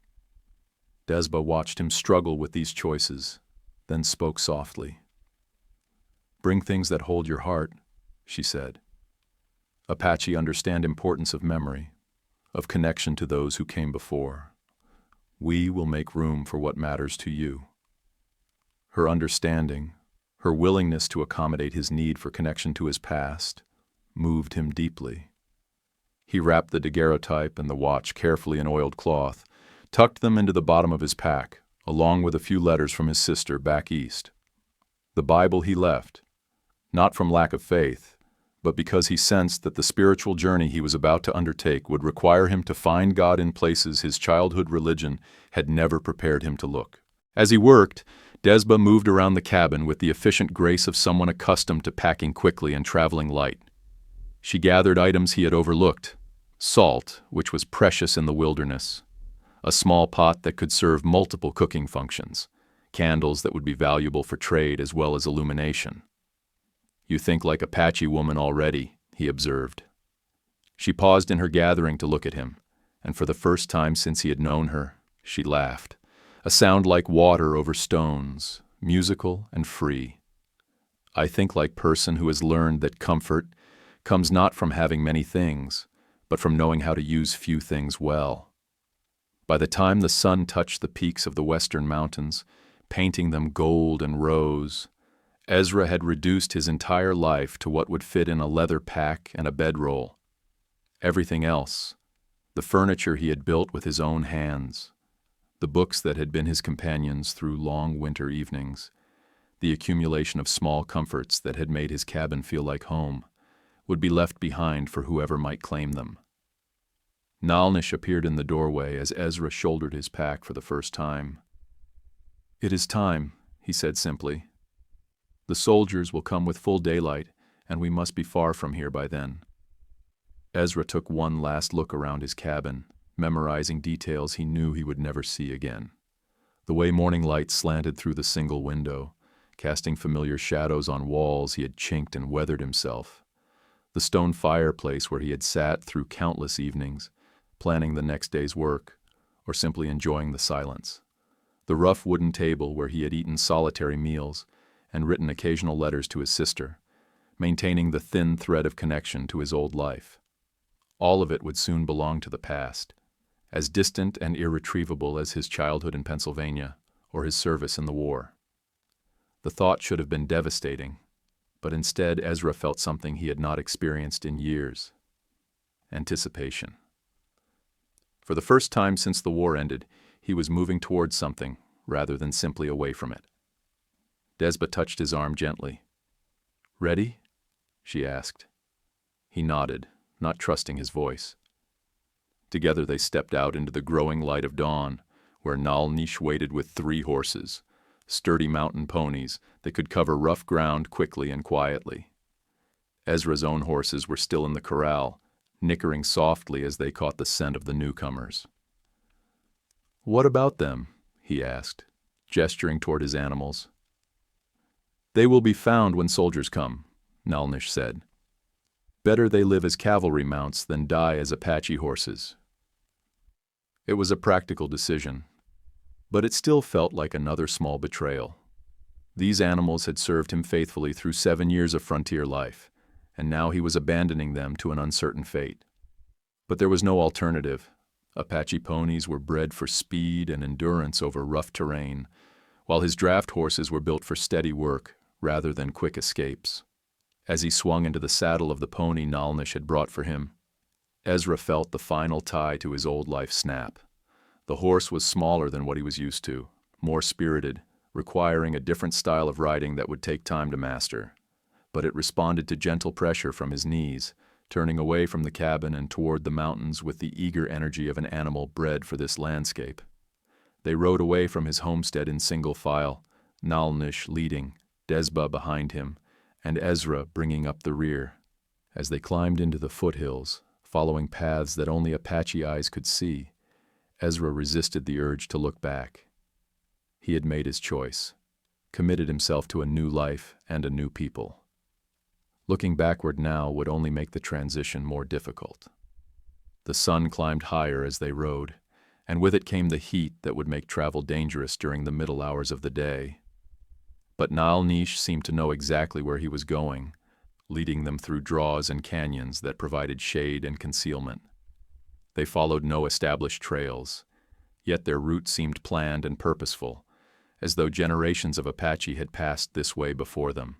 Desba watched him struggle with these choices, then spoke softly. "Bring things that hold your heart," she said. "Apache understand importance of memory, of connection to those who came before. We will make room for what matters to you." Her understanding, her willingness to accommodate his need for connection to his past, moved him deeply. He wrapped the daguerreotype and the watch carefully in oiled cloth, tucked them into the bottom of his pack, along with a few letters from his sister back east. The Bible he left, not from lack of faith, but because he sensed that the spiritual journey he was about to undertake would require him to find God in places his childhood religion had never prepared him to look. As he worked, Desba moved around the cabin with the efficient grace of someone accustomed to packing quickly and traveling light. She gathered items he had overlooked: salt, which was precious in the wilderness, a small pot that could serve multiple cooking functions, candles that would be valuable for trade as well as illumination. "You think like Apache woman already," he observed. She paused in her gathering to look at him, and for the first time since he had known her, she laughed, a sound like water over stones, musical and free. "I think like person who has learned that comfort comes not from having many things, but from knowing how to use few things well." By the time the sun touched the peaks of the western mountains, painting them gold and rose, Ezra had reduced his entire life to what would fit in a leather pack and a bedroll. Everything else, the furniture he had built with his own hands, the books that had been his companions through long winter evenings, the accumulation of small comforts that had made his cabin feel like home, would be left behind for whoever might claim them. Nalnish appeared in the doorway as Ezra shouldered his pack for the first time. "It is time," he said simply. "The soldiers will come with full daylight, and we must be far from here by then." Ezra took one last look around his cabin, memorizing details he knew he would never see again. The way morning light slanted through the single window, casting familiar shadows on walls he had chinked and weathered himself. The stone fireplace where he had sat through countless evenings, planning the next day's work, or simply enjoying the silence. The rough wooden table where he had eaten solitary meals and written occasional letters to his sister, maintaining the thin thread of connection to his old life. All of it would soon belong to the past, as distant and irretrievable as his childhood in Pennsylvania or his service in the war. The thought should have been devastating, but instead Ezra felt something he had not experienced in years: anticipation. For the first time since the war ended, he was moving towards something rather than simply away from it. Desba touched his arm gently. "Ready?" she asked. He nodded, not trusting his voice. Together they stepped out into the growing light of dawn, where Nalnish waited with 3 horses, sturdy mountain ponies that could cover rough ground quickly and quietly. Ezra's own horses were still in the corral, nickering softly as they caught the scent of the newcomers. "What about them?" he asked, gesturing toward his animals. "They will be found when soldiers come," Nalnish said. "Better they live as cavalry mounts than die as Apache horses." It was a practical decision. But it still felt like another small betrayal. These animals had served him faithfully through 7 years of frontier life, and now he was abandoning them to an uncertain fate. But there was no alternative. Apache ponies were bred for speed and endurance over rough terrain, while his draft horses were built for steady work rather than quick escapes. As he swung into the saddle of the pony Nalnish had brought for him, Ezra felt the final tie to his old life snap. The horse was smaller than what he was used to, more spirited, requiring a different style of riding that would take time to master. But it responded to gentle pressure from his knees, turning away from the cabin and toward the mountains with the eager energy of an animal bred for this landscape. They rode away from his homestead in single file, Nalnish leading, Desba behind him, and Ezra bringing up the rear. As they climbed into the foothills, following paths that only Apache eyes could see, Ezra resisted the urge to look back. He had made his choice, committed himself to a new life and a new people. Looking backward now would only make the transition more difficult. The sun climbed higher as they rode, and with it came the heat that would make travel dangerous during the middle hours of the day. But Nalnish seemed to know exactly where he was going, leading them through draws and canyons that provided shade and concealment. They followed no established trails, yet their route seemed planned and purposeful, as though generations of Apache had passed this way before them.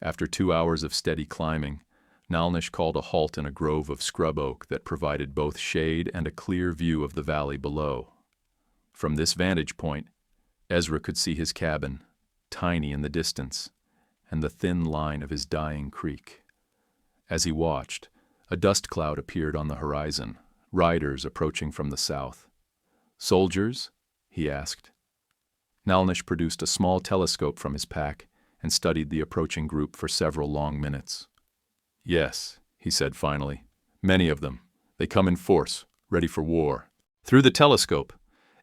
After 2 hours of steady climbing, Nalnish called a halt in a grove of scrub oak that provided both shade and a clear view of the valley below. From this vantage point, Ezra could see his cabin, tiny in the distance, and the thin line of his dying creek. As he watched, a dust cloud appeared on the horizon, riders approaching from the south. "Soldiers?" he asked. Nalnish produced a small telescope from his pack and studied the approaching group for several long minutes. "Yes," he said finally. "Many of them. They come in force, ready for war." Through the telescope,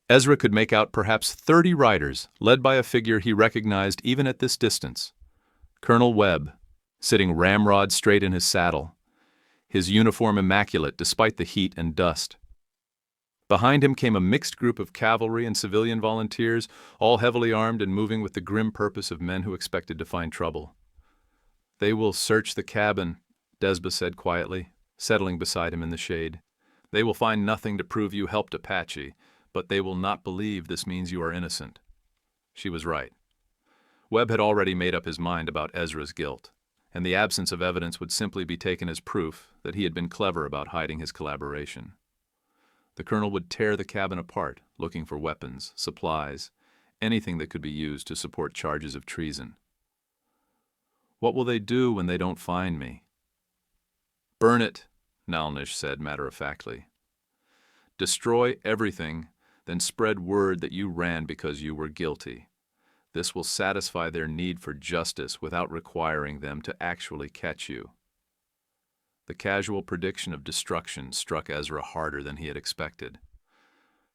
Ezra could make out perhaps 30 riders, led by a figure he recognized even at this distance. Colonel Webb, sitting ramrod straight in his saddle, his uniform immaculate despite the heat and dust. Behind him came a mixed group of cavalry and civilian volunteers, all heavily armed and moving with the grim purpose of men who expected to find trouble. "They will search the cabin," Desba said quietly, settling beside him in the shade. "They will find nothing to prove you helped Apache, but they will not believe this means you are innocent." She was right. Webb had already made up his mind about Ezra's guilt, and the absence of evidence would simply be taken as proof that he had been clever about hiding his collaboration. The colonel would tear the cabin apart, looking for weapons, supplies, anything that could be used to support charges of treason. "What will they do when they don't find me?" "Burn it," Nalnish said matter-of-factly. "Destroy everything, then spread word that you ran because you were guilty. This will satisfy their need for justice without requiring them to actually catch you." The casual prediction of destruction struck Ezra harder than he had expected.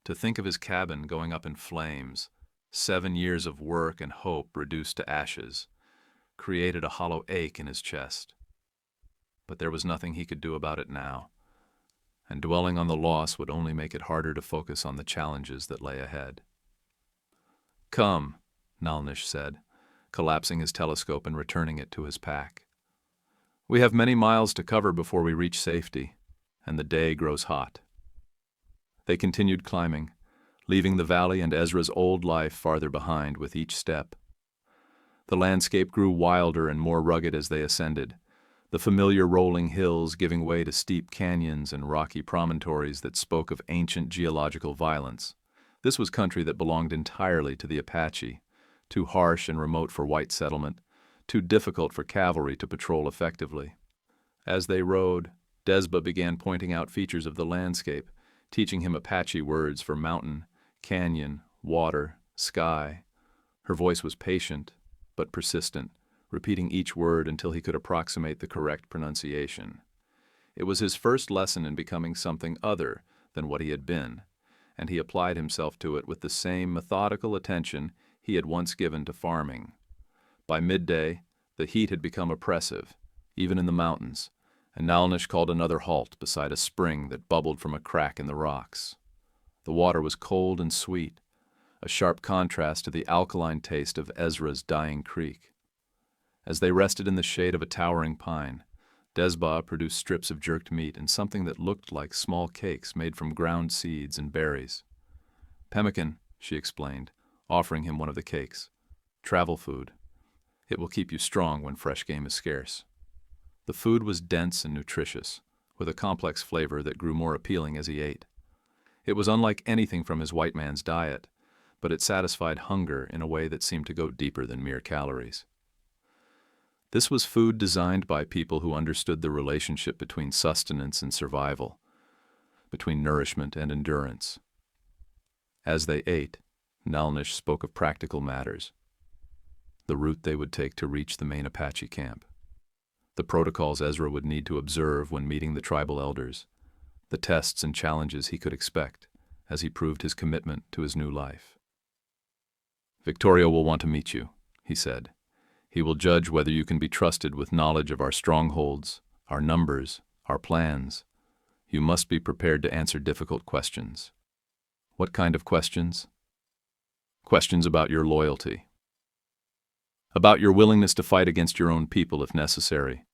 To think of his cabin going up in flames, 7 years of work and hope reduced to ashes, created a hollow ache in his chest. But there was nothing he could do about it now, and dwelling on the loss would only make it harder to focus on the challenges that lay ahead. "Come," Nalnish said, collapsing his telescope and returning it to his pack. "We have many miles to cover before we reach safety, and the day grows hot." They continued climbing, leaving the valley and Ezra's old life farther behind with each step. The landscape grew wilder and more rugged as they ascended, the familiar rolling hills giving way to steep canyons and rocky promontories that spoke of ancient geological violence. This was country that belonged entirely to the Apache, too harsh and remote for white settlement, too difficult for cavalry to patrol effectively. As they rode, Desba began pointing out features of the landscape, teaching him Apache words for mountain, canyon, water, sky. Her voice was patient, but persistent, repeating each word until he could approximate the correct pronunciation. It was his first lesson in becoming something other than what he had been, and he applied himself to it with the same methodical attention he had once given to farming. By midday, the heat had become oppressive, even in the mountains, and Nalnish called another halt beside a spring that bubbled from a crack in the rocks. The water was cold and sweet, a sharp contrast to the alkaline taste of Ezra's dying creek. As they rested in the shade of a towering pine, Desba produced strips of jerked meat and something that looked like small cakes made from ground seeds and berries. "Pemmican," she explained, offering him one of the cakes. "Travel food. It will keep you strong when fresh game is scarce." The food was dense and nutritious, with a complex flavor that grew more appealing as he ate. It was unlike anything from his white man's diet, but it satisfied hunger in a way that seemed to go deeper than mere calories. This was food designed by people who understood the relationship between sustenance and survival, between nourishment and endurance. As they ate, Nalnish spoke of practical matters: the route they would take to reach the main Apache camp, the protocols Ezra would need to observe when meeting the tribal elders, the tests and challenges he could expect as he proved his commitment to his new life. "Victorio will want to meet you," he said. "He will judge whether you can be trusted with knowledge of our strongholds, our numbers, our plans. You must be prepared to answer difficult questions." "What kind of questions?" "Questions about your loyalty. About your willingness to fight against your own people if necessary.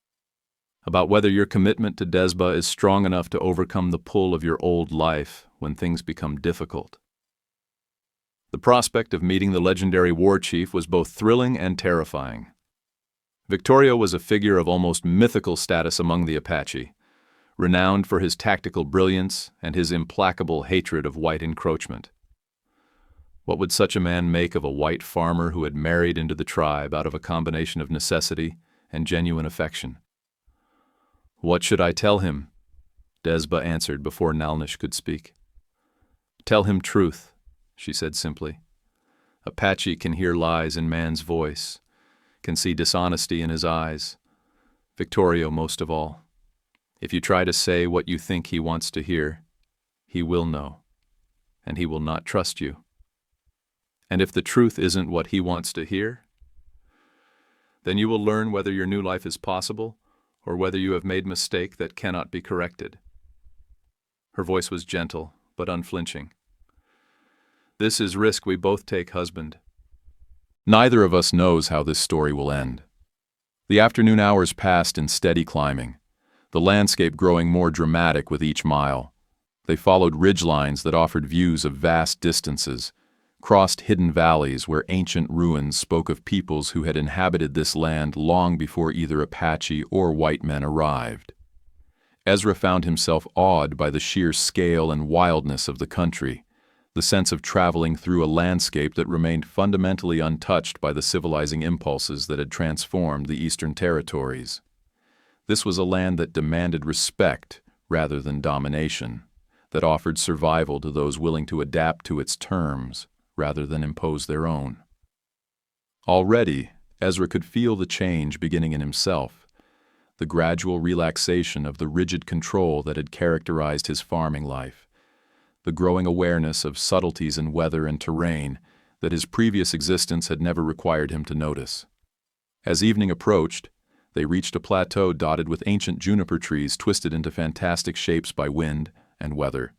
About whether your commitment to Desba is strong enough to overcome the pull of your old life when things become difficult." The prospect of meeting the legendary war chief was both thrilling and terrifying. Victorio was a figure of almost mythical status among the Apache, renowned for his tactical brilliance and his implacable hatred of white encroachment. What would such a man make of a white farmer who had married into the tribe out of a combination of necessity and genuine affection? "What should I tell him?" Desba answered before Nalnish could speak. "Tell him truth," she said simply. "Apache can hear lies in man's voice, can see dishonesty in his eyes, Victorio most of all. If you try to say what you think he wants to hear, he will know, and he will not trust you. And if the truth isn't what he wants to hear, then you will learn whether your new life is possible or whether you have made a mistake that cannot be corrected." Her voice was gentle, but unflinching. "This is risk we both take, husband. Neither of us knows how this story will end." The afternoon hours passed in steady climbing, the landscape growing more dramatic with each mile. They followed ridgelines that offered views of vast distances, crossed hidden valleys where ancient ruins spoke of peoples who had inhabited this land long before either Apache or white men arrived. Ezra found himself awed by the sheer scale and wildness of the country, the sense of traveling through a landscape that remained fundamentally untouched by the civilizing impulses that had transformed the Eastern Territories. This was a land that demanded respect rather than domination, that offered survival to those willing to adapt to its terms rather than impose their own. Already, Ezra could feel the change beginning in himself, the gradual relaxation of the rigid control that had characterized his farming life, the growing awareness of subtleties in weather and terrain that his previous existence had never required him to notice. As evening approached, they reached a plateau dotted with ancient juniper trees twisted into fantastic shapes by wind and weather.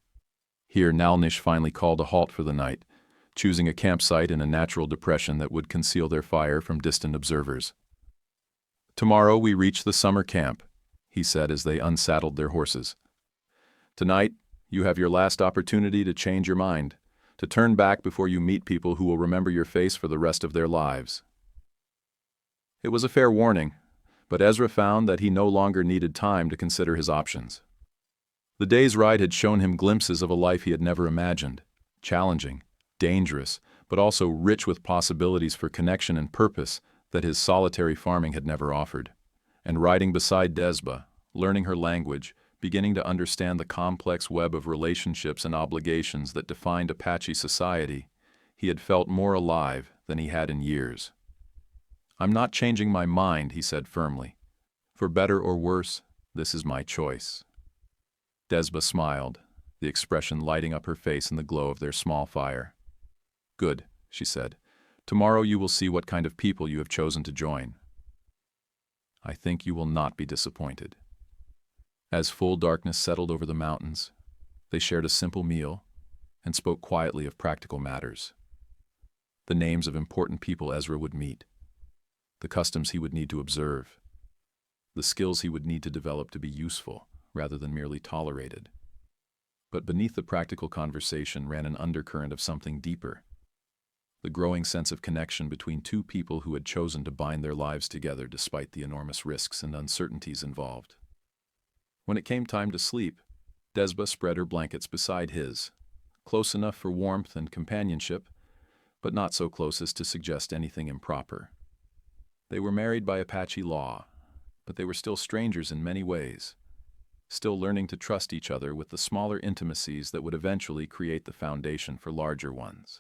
Here Nalnish finally called a halt for the night, choosing a campsite in a natural depression that would conceal their fire from distant observers. "Tomorrow we reach the summer camp," he said as they unsaddled their horses. "Tonight, you have your last opportunity to change your mind, to turn back before you meet people who will remember your face for the rest of their lives." It was a fair warning, but Ezra found that he no longer needed time to consider his options. The day's ride had shown him glimpses of a life he had never imagined, challenging, dangerous, but also rich with possibilities for connection and purpose that his solitary farming had never offered. And riding beside Desba, learning her language, beginning to understand the complex web of relationships and obligations that defined Apache society, he had felt more alive than he had in years. "I'm not changing my mind," he said firmly. "For better or worse, this is my choice." Desba smiled, the expression lighting up her face in the glow of their small fire. "Good," she said. "Tomorrow you will see what kind of people you have chosen to join. I think you will not be disappointed." As full darkness settled over the mountains, they shared a simple meal and spoke quietly of practical matters. the names of important people Ezra would meet, the customs he would need to observe, the skills he would need to develop to be useful rather than merely tolerated. But beneath the practical conversation ran an undercurrent of something deeper, the growing sense of connection between two people who had chosen to bind their lives together despite the enormous risks and uncertainties involved. When it came time to sleep, Desba spread her blankets beside his, close enough for warmth and companionship, but not so close as to suggest anything improper. They were married by Apache law, but they were still strangers in many ways, still learning to trust each other with the smaller intimacies that would eventually create the foundation for larger ones.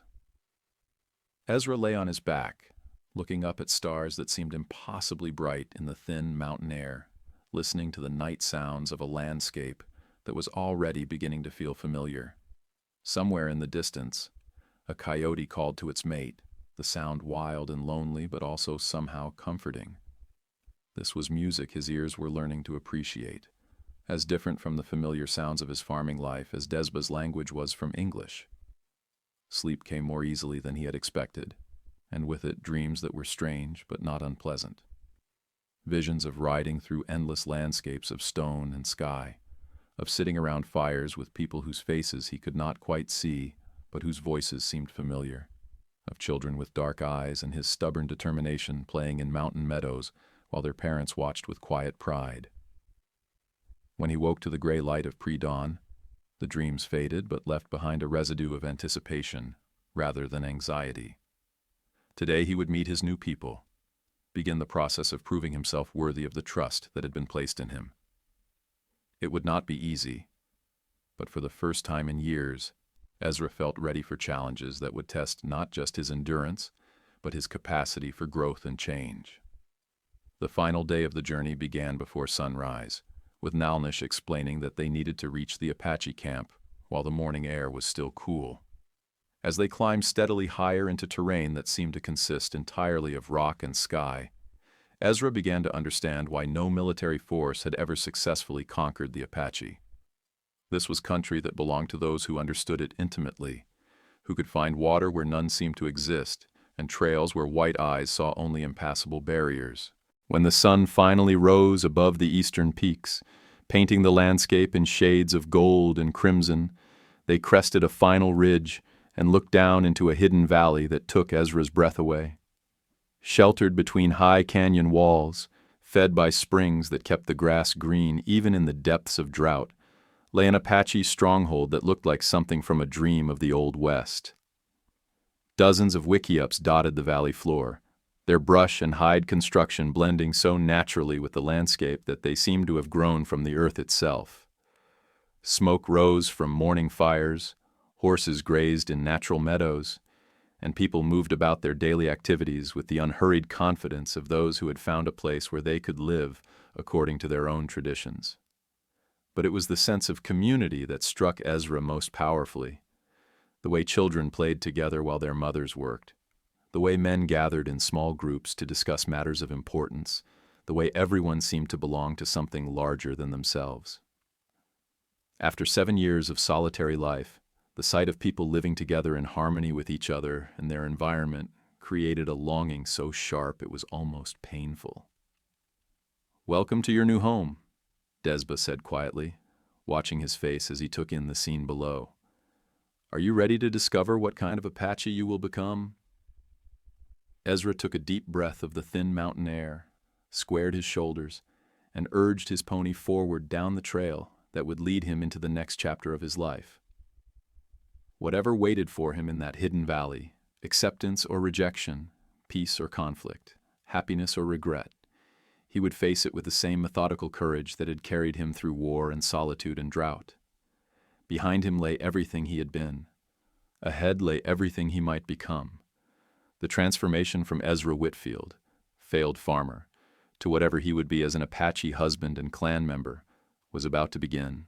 Ezra lay on his back, looking up at stars that seemed impossibly bright in the thin mountain air, listening to the night sounds of a landscape that was already beginning to feel familiar. Somewhere in the distance, a coyote called to its mate, the sound wild and lonely but also somehow comforting. This was music his ears were learning to appreciate, as different from the familiar sounds of his farming life as Desba's language was from English. Sleep came more easily than he had expected, and with it dreams that were strange but not unpleasant. Visions of riding through endless landscapes of stone and sky, of sitting around fires with people whose faces he could not quite see but whose voices seemed familiar, of children with dark eyes and his stubborn determination playing in mountain meadows while their parents watched with quiet pride. When he woke to the gray light of pre-dawn, the dreams faded but left behind a residue of anticipation rather than anxiety. Today he would meet his new people, begin the process of proving himself worthy of the trust that had been placed in him. It would not be easy, but for the first time in years, Ezra felt ready for challenges that would test not just his endurance, but his capacity for growth and change. The final day of the journey began before sunrise, with Nalnish explaining that they needed to reach the Apache camp while the morning air was still cool. As they climbed steadily higher into terrain that seemed to consist entirely of rock and sky, Ezra began to understand why no military force had ever successfully conquered the Apache. This was country that belonged to those who understood it intimately, who could find water where none seemed to exist, and trails where white eyes saw only impassable barriers. When the sun finally rose above the eastern peaks, painting the landscape in shades of gold and crimson, they crested a final ridge and looked down into a hidden valley that took Ezra's breath away. Sheltered between high canyon walls, fed by springs that kept the grass green even in the depths of drought, lay an Apache stronghold that looked like something from a dream of the Old West. Dozens of wickiups dotted the valley floor, their brush and hide construction blending so naturally with the landscape that they seemed to have grown from the earth itself. Smoke rose from morning fires, horses grazed in natural meadows, and people moved about their daily activities with the unhurried confidence of those who had found a place where they could live according to their own traditions. But it was the sense of community that struck Ezra most powerfully, the way children played together while their mothers worked, the way men gathered in small groups to discuss matters of importance, the way everyone seemed to belong to something larger than themselves. After 7 years of solitary life, the sight of people living together in harmony with each other and their environment created a longing so sharp it was almost painful. "Welcome to your new home," Desba said quietly, watching his face as he took in the scene below. "Are you ready to discover what kind of Apache you will become?" Ezra took a deep breath of the thin mountain air, squared his shoulders, and urged his pony forward down the trail that would lead him into the next chapter of his life. Whatever waited for him in that hidden valley, acceptance or rejection, peace or conflict, happiness or regret, he would face it with the same methodical courage that had carried him through war and solitude and drought. Behind him lay everything he had been. Ahead lay everything he might become. The transformation from Ezra Whitfield, failed farmer, to whatever he would be as an Apache husband and clan member was about to begin.